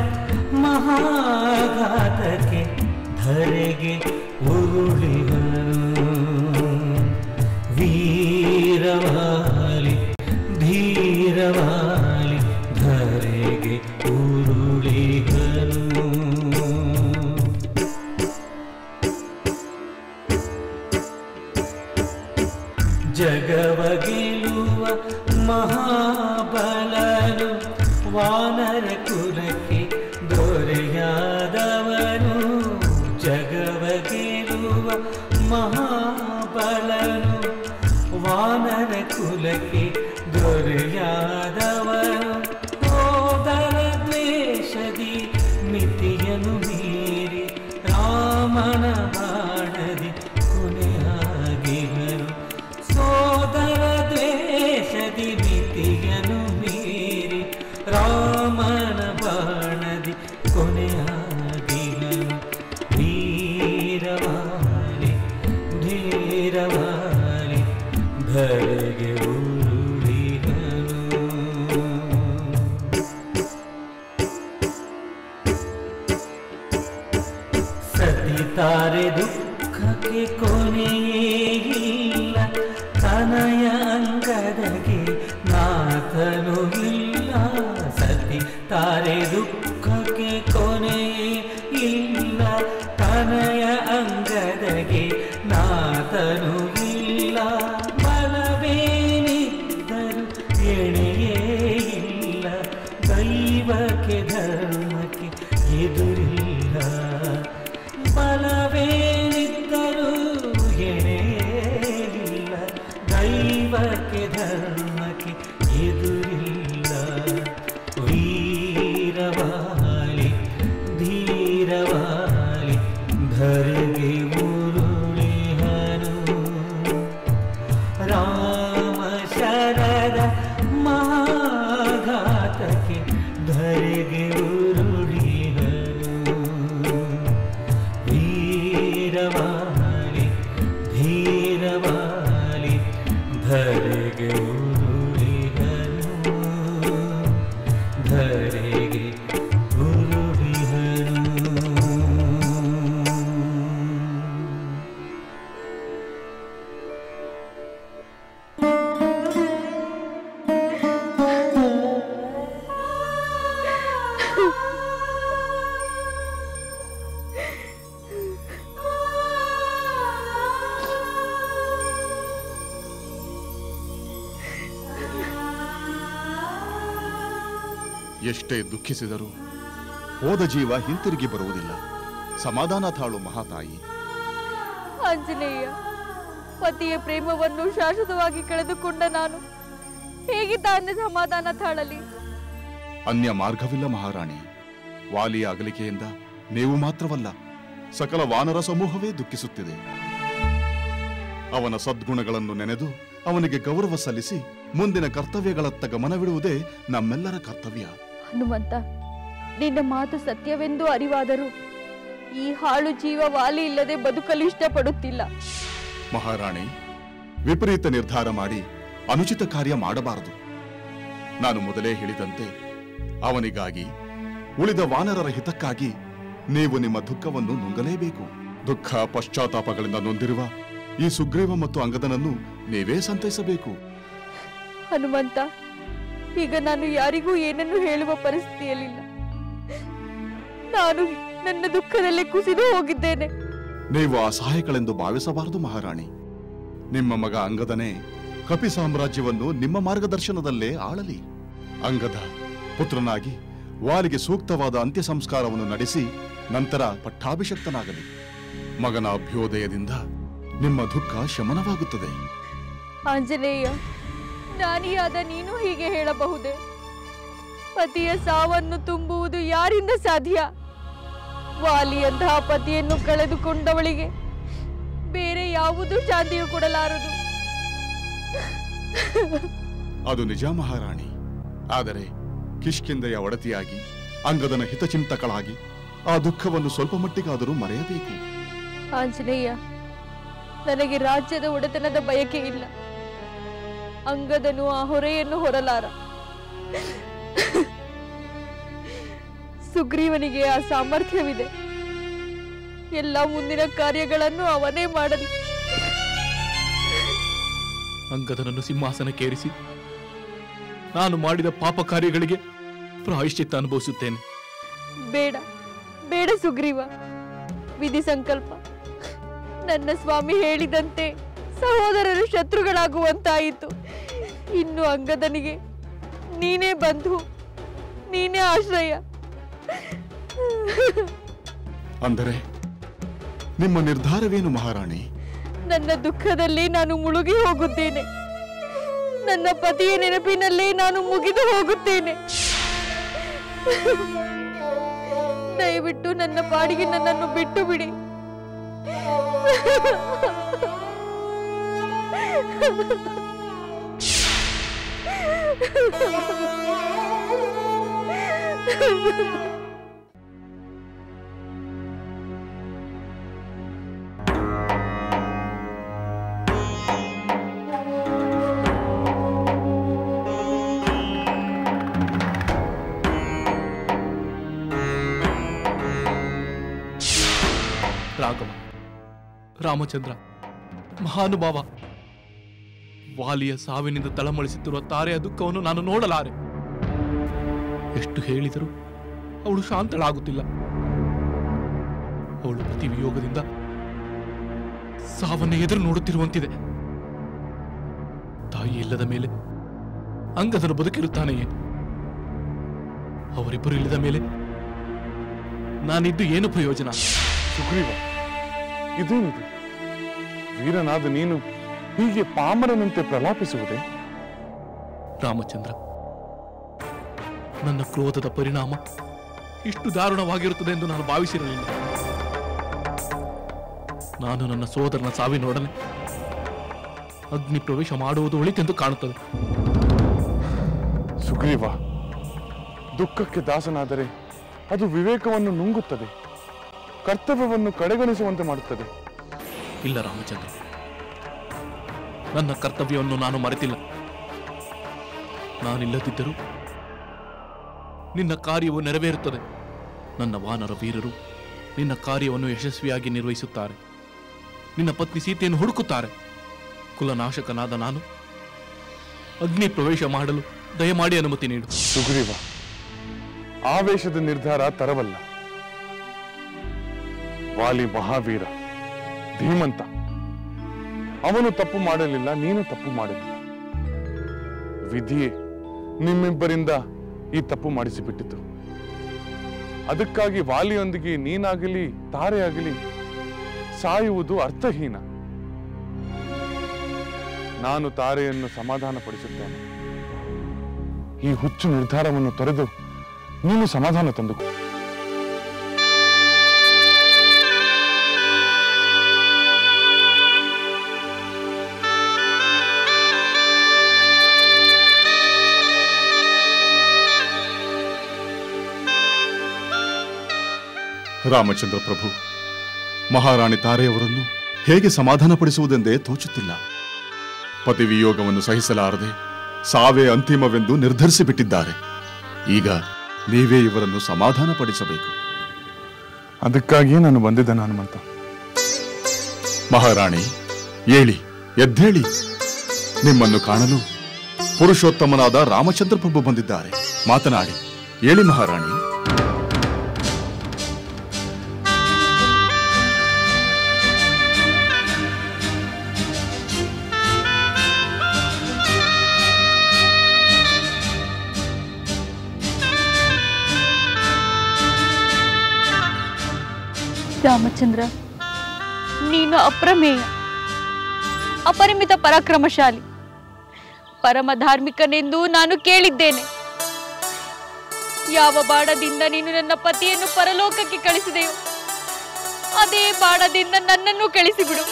ಮಹಾಘಾತಕ್ಕೆ ಧರೆಗೆ ಉರುಳಿಹನು ವೀರವಾಲಿ ಧೀರವಾಲಿ ಧರೆಗೆ ಉರುಳಿಹನು ಜಗವ ಗೆಲ್ಲುವ ಮಹಾಬಲನು ವಾನರ ಕುಲಕ್ಕೆ ದೊರೆಯಾದವನು ಜಗವ ಗೆಲ್ಲುವ ಮಹಾಬಲನು ವಾನರ ಕುಲಕ್ಕೆ ದೊರೆಯಾದವನು ಸೋದರ ದ್ವೇಷದಿ ಮಿತಿಯನು ಮೀರಿ ರಾಮನ ಬಾಣದಿ ಕೊನೆಯಾಗಿಹನು ಸೋದರ ದ್ವೇಷದಿ ಮಿತಿಯನು ಮೀರಿ ರಾಮನ ಬಾಣದಿ ಕೊನೆಯಾಗಿಹನು ವೀರವಾಲಿ ಧೀರವಾಲಿ ಧರೆಗೆ ಉರುಳಿಹನು ಸತಿ ತಾರೆ ದುಃಖಕ್ಕೆ ಕೊನೆಯಿಲ್ಲ ತನಯ ಅಂಗದಗೆ ನಾಥನು ಇಲ್ಲ ಸತಿ ತಾರೆ ದುಃಖಕ್ಕೆ ಕೊನೆಯೇ ಇಲ್ಲ ತನಯ ಅಂಗದಗೆ ನಾಥನು ಇಲ್ಲ ಬಲವೇನಿದ್ದರು ಎಣೆಯೇ ಇಲ್ಲ ದೈವಕ್ಕೆ ಧರ್ಮಕ್ಕೆ ಎದುರಿಲ್ಲ ಬಲವೇನಿದ್ದರು ಎಣೆಯೇ ಇಲ್ಲ ದೈವಕ್ಕೆ ಧರ್ಮಕ್ಕೆ ಎದುರಿಲ್ಲ ವೀರವಾಲಿ ಧೀರವಾಲಿ ಧರೆಗೆ ಉರುಳಿಹನು ರಾಮ ಶರದ ಮಹಾಘಾತಕ್ಕೆ ಧರೆಗೆ ಉರುಳಿಹನು ವೀರವಾಲಿ ಧೀರವಾಲಿ ಧರೆಗೆ ಉರುಳಿಹನು ಎಷ್ಟೇ ದುಃಖಿಸಿದರೂ ಹೋದ ಜೀವ ಹಿಂತಿರುಗಿ ಬರುವುದಿಲ್ಲ. ಸಮಾಧಾನ ತಾಳು ಮಹಾತಾಯಿ. ಆಂಜನೇಯ, ಪತಿಯ ಪ್ರೇಮವನ್ನು ಶಾಶ್ವತವಾಗಿ ಕಳೆದುಕೊಂಡ ನಾನು ಹೇಗೆ ತಾನೇ ಸಮಾಧಾನ ತಾಳಲಿ? ಅನ್ಯ ಮಾರ್ಗವಿಲ್ಲ ಮಹಾರಾಣಿ. ವಾಲಿಯ ಅಗಲಿಕೆಯಿಂದ ನೀವು ಮಾತ್ರವಲ್ಲ, ಸಕಲ ವಾನರ ಸಮೂಹವೇ ದುಃಖಿಸುತ್ತಿದೆ. ಅವನ ಸದ್ಗುಣಗಳನ್ನು ನೆನೆದು ಅವನಿಗೆ ಗೌರವ ಸಲ್ಲಿಸಿ ಮುಂದಿನ ಕರ್ತವ್ಯಗಳತ್ತ ಗಮನವಿಡುವುದೇ ನಮ್ಮೆಲ್ಲರ ಕರ್ತವ್ಯ. ಹನುಮಂತ, ನಿನ್ನ ಮಾತು ಸತ್ಯವೆಂದು ಅರಿವಾದರೂ ಈ ಹಾಳು ಜೀವ ವಾಲಿ ಇಲ್ಲದೆ ಬದುಕಲು ಇಷ್ಟಪಡುತ್ತಿಲ್ಲ. ಮಹಾರಾಣಿ, ವಿಪರೀತ ನಿರ್ಧಾರ ಮಾಡಿ ಅನುಚಿತ ಕಾರ್ಯ ಮಾಡಬಾರದು. ನಾನು ಮೊದಲೇ ಹೇಳಿದಂತೆ ಅವನಿಗಾಗಿ, ಉಳಿದ ವಾನರರ ಹಿತಕ್ಕಾಗಿ ನೀವು ನಿಮ್ಮ ದುಃಖವನ್ನು ನುಂಗಲೇಬೇಕು. ದುಃಖ ಪಶ್ಚಾತ್ತಾಪಗಳಿಂದ ನೊಂದಿರುವ ಈ ಸುಗ್ರೀವ ಮತ್ತು ಅಂಗದನನ್ನು ನೀವೇ ಸಂತೈಸಬೇಕು. ಹನುಮಂತ, ಈಗ ನಾನು ಯಾರಿಗೂ ಏನನ್ನು ಹೇಳುವ ಪರಿಸ್ಥಿತಿಯಲ್ಲಿಲ್ಲ. ನಾನು ನನ್ನ ದುಃಖದಲ್ಲಿ ಕುಸಿದು ಹೋಗಿದ್ದೇನೆ. ನೀವು ಅಸಹಾಯಕಳೆಂದು ಭಾವಿಸಬಾರದು ಮಹಾರಾಣಿ. ನಿಮ್ಮ ಮಗ ಅಂಗದನೇ ಕಪಿ ಸಾಮ್ರಾಜ್ಯವನ್ನು ನಿಮ್ಮ ಮಾರ್ಗದರ್ಶನದಲ್ಲೇ ಆಳಲಿ. ಅಂಗದ ಪುತ್ರನಾಗಿ ವಾಲಿಗೆ ಸೂಕ್ತವಾದ ಅಂತ್ಯ ಸಂಸ್ಕಾರವನ್ನು ನಡೆಸಿ ನಂತರ ಪಟ್ಟಾಭಿಷಕ್ತನಾಗಲಿ. ಮಗನ ಅಭ್ಯೋದಯದಿಂದ ನಿಮ್ಮ ದುಃಖ ಶಮನವಾಗುತ್ತದೆ. ಆಂಜನೇಯ, ಜ್ಞಾನಿಯಾದ ನೀನು ಹೀಗೆ ಹೇಳಬಹುದೇ? ಪತಿಯ ಸಾವನ್ನು ತುಂಬುವುದು ಯಾರಿಂದ ಸಾಧ್ಯ? ವಾಲಿಯಂತಹ ಪತಿಯನ್ನು ಕಳೆದುಕೊಂಡವಳಿಗೆ ಬೇರೆ ಯಾವುದೂ ಶಾಂತಿಯು ಕೊಡಲಾರದು. ಅದು ನಿಜ ಮಹಾರಾಣಿ. ಆದರೆ ಕಿಷ್ಕಿಂಧೆಯ ಒಡತಿಯಾಗಿ, ಅಂಗದನ ಹಿತಚಿಂತಕಳಾಗಿ ಆ ದುಃಖವನ್ನು ಸ್ವಲ್ಪ ಮಟ್ಟಿಗಾದರೂ ಮರೆಯಬೇಕು. ಆಂಜನೇಯ, ನನಗೆ ರಾಜ್ಯದ ಒಡೆತನದ ಬಯಕೆ ಇಲ್ಲ. ಅಂಗದನು ಆ ಹೊರೆಯನ್ನು ಹೊರಲಾರ. ಸುಗ್ರೀವನಿಗೆ ಆ ಸಾಮರ್ಥ್ಯವಿದೆ. ಎಲ್ಲ ಮುಂದಿನ ಕಾರ್ಯಗಳನ್ನು ಅವನೇ ಮಾಡಲಿ. ಅಂಗದನನ್ನು ಸಿಂಹಾಸನಕ್ಕೇರಿಸಿ ನಾನು ಮಾಡಿದ ಪಾಪ ಕಾರ್ಯಗಳಿಗೆ ಪ್ರಾಯಶ್ಚಿತ್ತ ಅನುಭವಿಸುತ್ತೇನೆ. ಬೇಡ ಬೇಡ ಸುಗ್ರೀವ, ವಿಧಿ ಸಂಕಲ್ಪ. ನನ್ನ ಸ್ವಾಮಿ ಹೇಳಿದಂತೆ ಸಹೋದರರು ಶತ್ರುಗಳಾಗುವಂತಾಯಿತು. ಇನ್ನು ಅಂಗದನಿಗೆ ನೀನೇ ಬಂಧು, ನೀನೇ ಆಶ್ರಯ. ಅಂದರೆ ನಿಮ್ಮ ನಿರ್ಧಾರವೇನು ಮಹಾರಾಣಿ? ನನ್ನ ದುಃಖದಲ್ಲಿ ನಾನು ಮುಳುಗಿ ಹೋಗುತ್ತೇನೆ. ನನ್ನ ಪತಿಯ ನೆನಪಿನಲ್ಲೇ ನಾನು ಮುಗಿದು ಹೋಗುತ್ತೇನೆ. ದಯವಿಟ್ಟು ನನ್ನ ಪಾಡಿಗೆ ನನ್ನನ್ನು ಬಿಟ್ಟು ಬಿಡಿ. ರಾಘವ, ರಾಮಚಂದ್ರ, ಮಹಾನುಭಾವ, ವಾಲಿಯ ಸಾವಿನಿಂದ ತಳಮಳಿಸುತ್ತಿರುವ ತಾರೆಯ ದುಃಖವನ್ನು ನಾನು ನೋಡಲಾರೆ. ಎಷ್ಟು ಹೇಳಿದರೂ ಅವಳು ಶಾಂತಳಾಗುತ್ತಿಲ್ಲ. ಅವಳು ಪ್ರತಿ ವಿಯೋಗದಿಂದ ಸಾವನ್ನೇ ಎದುರು ನೋಡುತ್ತಿರುವಂತಿದೆ. ತಾಯಿ ಇಲ್ಲದ ಮೇಲೆ ಅಂಗದನು ಬದುಕಿರುತ್ತಾನೆಯೇ? ಅವರಿಬ್ಬರು ಇಲ್ಲದ ಮೇಲೆ ನಾನಿದ್ದು ಏನು ಪ್ರಯೋಜನ? ಸುಗ್ರೀವ, ಇದೇನಿದು? ವೀರನಾದ ನೀನು ಹೀಗೆ ಪಾಮರನಂತೆ ಪ್ರಲಾಪಿಸುವುದೇ? ರಾಮಚಂದ್ರ, ನನ್ನ ಕ್ರೋಧದ ಪರಿಣಾಮ ಇಷ್ಟು ದಾರುಣವಾಗಿರುತ್ತದೆ ಎಂದು ನಾನು ಭಾವಿಸಿರಲಿಲ್ಲ. ನಾನು ನನ್ನ ಸೋದರನ ಸಾವಿನೊಡನೆ ಅಗ್ನಿ ಪ್ರವೇಶ ಮಾಡುವುದು ಒಳಿತೆಂದು ಕಾಣುತ್ತದೆ. ಸುಗ್ರೀವ, ದುಃಖಕ್ಕೆ ದಾಸನಾದರೆ ಅದು ವಿವೇಕವನ್ನು ನುಂಗುತ್ತದೆ, ಕರ್ತವ್ಯವನ್ನು ಕಡೆಗಣಿಸುವಂತೆ ಮಾಡುತ್ತದೆ. ಇಲ್ಲ ರಾಮಚಂದ್ರ, ನನ್ನ ಕರ್ತವ್ಯವನ್ನು ನಾನು ಮರೆತಿಲ್ಲ. ನಾನಿಲ್ಲದಿದ್ದರೂ ನಿನ್ನ ಕಾರ್ಯವು ನೆರವೇರುತ್ತದೆ. ನನ್ನ ವಾನರ ವೀರರು ನಿನ್ನ ಕಾರ್ಯವನ್ನು ಯಶಸ್ವಿಯಾಗಿ ನಿರ್ವಹಿಸುತ್ತಾರೆ. ನಿನ್ನ ಪತ್ನಿ ಸೀತೆಯನ್ನು ಹುಡುಕುತ್ತಾರೆ. ಕುಲನಾಶಕನಾದ ನಾನು ಅಗ್ನಿ ಪ್ರವೇಶ ಮಾಡಲು ದಯಮಾಡಿ ಅನುಮತಿ ನೀಡು. ಸುಗ್ರೀವ, ಆವೇಶದ ನಿರ್ಧಾರ ತರವಲ್ಲ. ವಾಲಿ ಮಹಾವೀರ, ಧೀಮಂತ. ಅವನು ತಪ್ಪು ಮಾಡಲಿಲ್ಲ, ನೀನು ತಪ್ಪು ಮಾಡಲಿಲ್ಲ. ವಿಧಿಯೇ ನಿಮ್ಮಿಬ್ಬರಿಂದ ಈ ತಪ್ಪು ಮಾಡಿಸಿಬಿಟ್ಟಿತು. ಅದಕ್ಕಾಗಿ ವಾಲಿಯೊಂದಿಗೆ ನೀನಾಗಲಿ ತಾರೆಯಾಗಲಿ ಸಾಯುವುದು ಅರ್ಥಹೀನ. ನಾನು ತಾರೆಯನ್ನು ಸಮಾಧಾನಪಡಿಸುತ್ತೇನೆ. ಈ ಹುಚ್ಚು ನಿರ್ಧಾರವನ್ನು ತೊರೆದು ನೀನು ಸಮಾಧಾನ ತಂದುಕೋ. ರಾಮಚಂದ್ರ ಪ್ರಭು, ಮಹಾರಾಣಿ ತಾರೆಯವರನ್ನು ಹೇಗೆ ಸಮಾಧಾನಪಡಿಸುವುದೆಂದೇ ತೋಚುತ್ತಿಲ್ಲ. ಪತಿವಿಯೋಗವನ್ನು ಸಹಿಸಲಾರದೆ ಸಾವೇ ಅಂತಿಮವೆಂದು ನಿರ್ಧರಿಸಿಬಿಟ್ಟಿದ್ದಾರೆ. ಈಗ ನೀವೇ ಇವರನ್ನು ಸಮಾಧಾನಪಡಿಸಬೇಕು. ಅದಕ್ಕಾಗಿಯೇ ನಾನು ಬಂದಿದ್ದೆ ಹನುಮಂತ. ಮಹಾರಾಣಿ, ಏಳಿ, ಎದ್ದೇಳಿ. ನಿಮ್ಮನ್ನು ಕಾಣಲು ಪುರುಷೋತ್ತಮನಾದ ರಾಮಚಂದ್ರ ಪ್ರಭು ಬಂದಿದ್ದಾರೆ. ಮಾತನಾಡಿ. ಏಳಿ ಮಹಾರಾಣಿ. ರಾಮಚಂದ್ರ, ನೀನು ಅಪ್ರಮೇಯ, ಅಪರಿಮಿತ ಪರಾಕ್ರಮಶಾಲಿ, ಪರಮ ಧಾರ್ಮಿಕನೆಂದು ನಾನು ಕೇಳಿದ್ದೇನೆ. ಯಾವ ಬಾಣದಿಂದ ನೀನು ನನ್ನ ಪತಿಯನ್ನು ಪರಲೋಕಕ್ಕೆ ಕಳಿಸಿದೆಯೋ ಅದೇ ಬಾಣದಿಂದ ನನ್ನನ್ನು ಕಳಿಸಿಬಿಡು.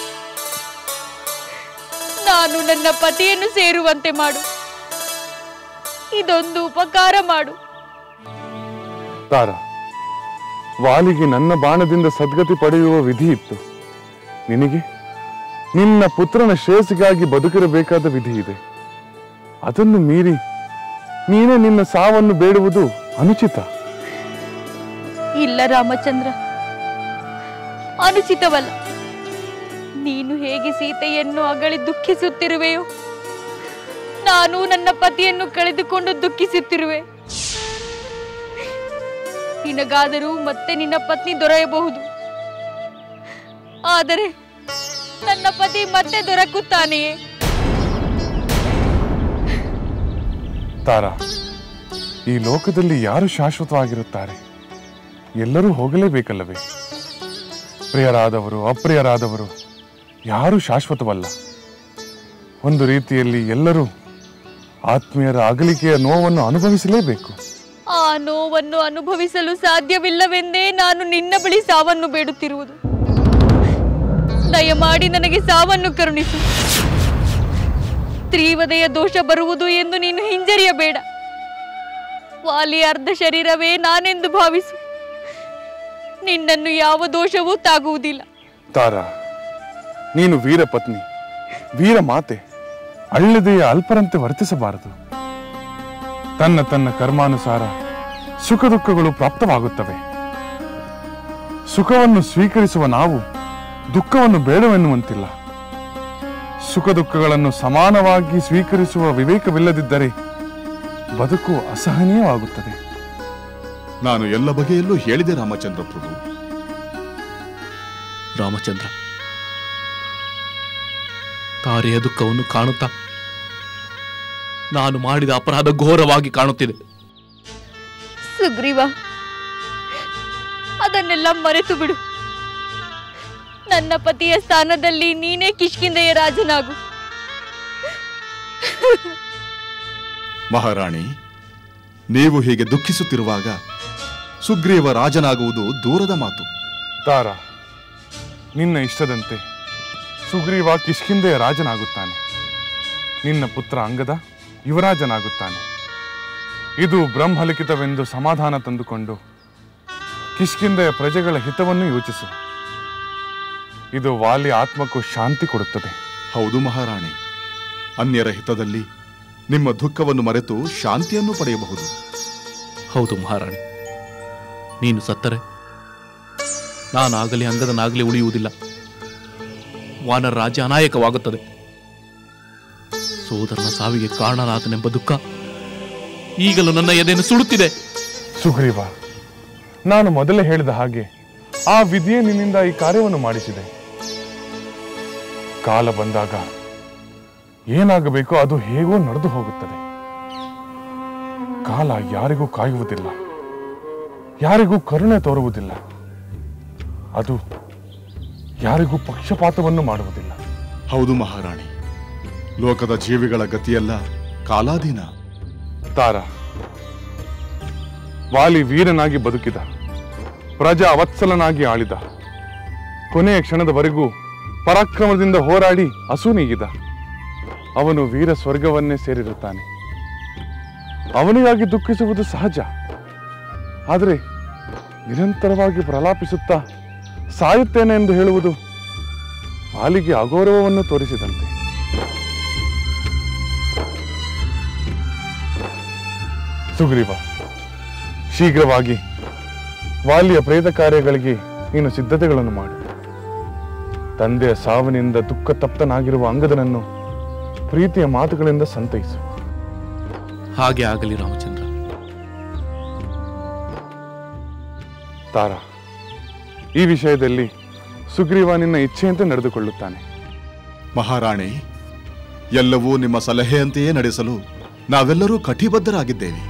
ನಾನು ನನ್ನ ಪತಿಯನ್ನು ಸೇರುವಂತೆ ಮಾಡು. ಇದೊಂದು ಉಪಕಾರ ಮಾಡು. ತಾರ, ವಾಲಿಗೆ ನನ್ನ ಬಾಣದಿಂದ ಸದ್ಗತಿ ಪಡೆಯುವ ವಿಧಿ ಇತ್ತು. ನಿನಗೆ ನಿನ್ನ ಪುತ್ರನ ಶ್ರೇಯಸ್ಸಿಗಾಗಿ ಬದುಕಿರಬೇಕಾದ ವಿಧಿ ಇದೆ. ಅದನ್ನು ಮೀರಿ ನೀನೇ ನಿನ್ನ ಸಾವನ್ನು ಬೇಡುವುದು ಅನುಚಿತ. ಇಲ್ಲ ರಾಮಚಂದ್ರ, ಅನುಚಿತವಲ್ಲ. ನೀನು ಹೇಗೆ ಸೀತೆಯನ್ನು ಅಗಳಿ ದುಃಖಿಸುತ್ತಿರುವೆಯೋ ನಾನು ನನ್ನ ಪತಿಯನ್ನು ಕಳೆದುಕೊಂಡು ದುಃಖಿಸುತ್ತಿರುವೆ. ನಿನಗಾದರೂ ಮತ್ತೆ ನಿನ್ನ ಪತ್ನಿ ದೊರೆಯಬಹುದು, ಆದರೆ ನನ್ನ ಪತಿ ಮತ್ತೆ ದೊರಕುತ್ತಾನೆಯೇ? ತಾರಾ, ಈ ಲೋಕದಲ್ಲಿ ಯಾರು ಶಾಶ್ವತವಾಗಿರುತ್ತಾರೆ? ಎಲ್ಲರೂ ಹೋಗಲೇಬೇಕಲ್ಲವೇ? ಪ್ರಿಯರಾದವರು ಅಪ್ರಿಯರಾದವರು ಯಾರೂ ಶಾಶ್ವತವಲ್ಲ. ಒಂದು ರೀತಿಯಲ್ಲಿ ಎಲ್ಲರೂ ಆತ್ಮೀಯರ ಅಗಲಿಕೆಯ ನೋವನ್ನು ಅನುಭವಿಸಲೇಬೇಕು. ಆ ನೋವನ್ನು ಅನುಭವಿಸಲು ಸಾಧ್ಯವಿಲ್ಲವೆಂದೇ ನಾನು ನಿನ್ನ ಬಳಿ ಸಾವನ್ನು ಬೇಡುತ್ತಿರುವುದು. ದಯಮಾಡಿ ನನಗೆ ಸಾವನ್ನು ಕರುಣಿಸು. ತ್ರಿವದೆಯ ದೋಷ ಬರುವುದು ಎಂದು ನೀನು ಹಿಂಜರಿಯಬೇಡ. ವಾಲಿ ಅರ್ಧ ಶರೀರವೇ ನಾನೆಂದು ಭಾವಿಸು. ನಿನ್ನನ್ನು ಯಾವ ದೋಷವೂ ತಾಗುವುದಿಲ್ಲ. ತಾರಾ, ನೀನು ವೀರ ಪತ್ನಿ, ವೀರ ಮಾತೆ. ಅಳ್ಳದೆಯ ಅಲ್ಪರಂತೆ ವರ್ತಿಸಬಾರದು. ತನ್ನ ತನ್ನ ಕರ್ಮಾನುಸಾರ ಸುಖ ದುಃಖಗಳು ಪ್ರಾಪ್ತವಾಗುತ್ತವೆ. ಸುಖವನ್ನು ಸ್ವೀಕರಿಸುವ ನಾವು ದುಃಖವನ್ನು ಬೇಡವೆನ್ನುವಂತಿಲ್ಲ. ಸುಖ ದುಃಖಗಳನ್ನು ಸಮಾನವಾಗಿ ಸ್ವೀಕರಿಸುವ ವಿವೇಕವಿಲ್ಲದಿದ್ದರೆ ಬದುಕು ಅಸಹನೀಯವಾಗುತ್ತದೆ. ನಾನು ಎಲ್ಲ ಬಗೆಯಲ್ಲೂ ಹೇಳಿದೆ ರಾಮಚಂದ್ರ ಪ್ರಭು. ರಾಮಚಂದ್ರ, ತಾರೆಯ ದುಃಖವನ್ನು ಕಾಣುತ್ತಾ ನಾನು ಮಾಡಿದ ಅಪರಾಧ ಘೋರವಾಗಿ ಕಾಣುತ್ತಿದೆ. ಸುಗ್ರೀವ, ಅದನ್ನೆಲ್ಲ ಮರೆತು ಬಿಡು. ನನ್ನ ಪತಿಯ ಸ್ಥಾನದಲ್ಲಿ ನೀನೇ ಕಿಷ್ಕಿಂಧೆಯ ರಾಜನಾಗು. ಮಹಾರಾಣಿ, ನೀವು ಹೀಗೆ ದುಃಖಿಸುತ್ತಿರುವಾಗ ಸುಗ್ರೀವ ರಾಜನಾಗುವುದು ದೂರದ ಮಾತು. ತಾರಾ, ನಿನ್ನ ಇಷ್ಟದಂತೆ ಸುಗ್ರೀವ ಕಿಷ್ಕಿಂಧೆಯ ರಾಜನಾಗುತ್ತಾನೆ. ನಿನ್ನ ಪುತ್ರ ಅಂಗದ ಯುವರಾಜನಾಗುತ್ತಾನೆ. ಇದು ಬ್ರಹ್ಮಲಿಖಿತವೆಂದು ಸಮಾಧಾನ ತಂದುಕೊಂಡು ಕಿಷ್ಕಿಂಧೆಯ ಪ್ರಜೆಗಳ ಹಿತವನ್ನು ಯೋಚಿಸು. ಇದು ವಾಲಿ ಆತ್ಮಕ್ಕೂ ಶಾಂತಿ ಕೊಡುತ್ತದೆ. ಹೌದು ಮಹಾರಾಣಿ, ಅನ್ಯರ ಹಿತದಲ್ಲಿ ನಿಮ್ಮ ದುಃಖವನ್ನು ಮರೆತು ಶಾಂತಿಯನ್ನು ಪಡೆಯಬಹುದು. ಹೌದು ಮಹಾರಾಣಿ, ನೀನು ಸತ್ತರೆ ನಾನಾಗಲಿ ಅಂಗದನಾಗಲಿ ಉಳಿಯುವುದಿಲ್ಲ. ವಾನರ ರಾಜ್ಯ ಅನಾಯಕವಾಗುತ್ತದೆ. ಸೋದರನ ಸಾವಿಗೆ ಕಾರಣನಾದನೆಂಬ ದುಃಖ ಈಗಲೂ ನನ್ನ ಎದೆಯನ್ನು ಸುಡುತ್ತಿದೆ. ಸುಗ್ರೀವ, ನಾನು ಮೊದಲೇ ಹೇಳಿದ ಹಾಗೆ ಆ ವಿಧಿಯೇ ನಿನ್ನಿಂದ ಈ ಕಾರ್ಯವನ್ನು ಮಾಡಿಸಿದೆ. ಕಾಲ ಬಂದಾಗ ಏನಾಗಬೇಕೋ ಅದು ಹೇಗೋ ನಡೆದು ಹೋಗುತ್ತದೆ. ಕಾಲ ಯಾರಿಗೂ ಕಾಯುವುದಿಲ್ಲ, ಯಾರಿಗೂ ಕರುಣೆ ತೋರುವುದಿಲ್ಲ, ಅದು ಯಾರಿಗೂ ಪಕ್ಷಪಾತವನ್ನು ಮಾಡುವುದಿಲ್ಲ. ಹೌದು ಮಹಾರಾಣಿ, ಲೋಕದ ಜೀವಿಗಳ ಗತಿಯೆಲ್ಲ ಕಾಲಾಧೀನ. ತಾರ, ವಾಲಿ ವೀರನಾಗಿ ಬದುಕಿದ, ಪ್ರಜಾ ವತ್ಸಲನಾಗಿ ಆಳಿದ, ಕೊನೆಯ ಕ್ಷಣದವರೆಗೂ ಪರಾಕ್ರಮದಿಂದ ಹೋರಾಡಿ ಅಸೂನೀಗಿದ. ಅವನು ವೀರ ಸ್ವರ್ಗವನ್ನೇ ಸೇರಿರುತ್ತಾನೆ. ಅವನಿಗಾಗಿ ದುಃಖಿಸುವುದು ಸಹಜ. ಆದರೆ ನಿರಂತರವಾಗಿ ಪ್ರಲಾಪಿಸುತ್ತಾ ಸಾಯುತ್ತೇನೆ ಎಂದು ಹೇಳುವುದು ವಾಲಿಗೆ ಅಗೌರವವನ್ನು ತೋರಿಸಿದಂತೆ. ಸುಗ್ರೀವ, ಶೀಘ್ರವಾಗಿ ವಾಲಿಯ ಪ್ರೇತ ಕಾರ್ಯಗಳಿಗೆ ನೀನು ಸಿದ್ಧತೆಗಳನ್ನು ಮಾಡು. ತಂದೆಯ ಸಾವಿನಿಂದ ದುಃಖ ತಪ್ತನಾಗಿರುವ ಅಂಗದನನ್ನು ಪ್ರೀತಿಯ ಮಾತುಗಳಿಂದ ಸಂತೈಸು. ಹಾಗೆ ಆಗಲಿ ರಾಮಚಂದ್ರ. ತಾರ, ಈ ವಿಷಯದಲ್ಲಿ ಸುಗ್ರೀವ ನಿನ್ನ ಇಚ್ಛೆಯಂತೆ ನಡೆದುಕೊಳ್ಳುತ್ತಾನೆ. ಮಹಾರಾಣಿ, ಎಲ್ಲವೂ ನಿಮ್ಮ ಸಲಹೆಯಂತೆಯೇ ನಡೆಸಲು ನಾವೆಲ್ಲರೂ ಕಟಿಬದ್ಧರಾಗಿದ್ದೇವೆ.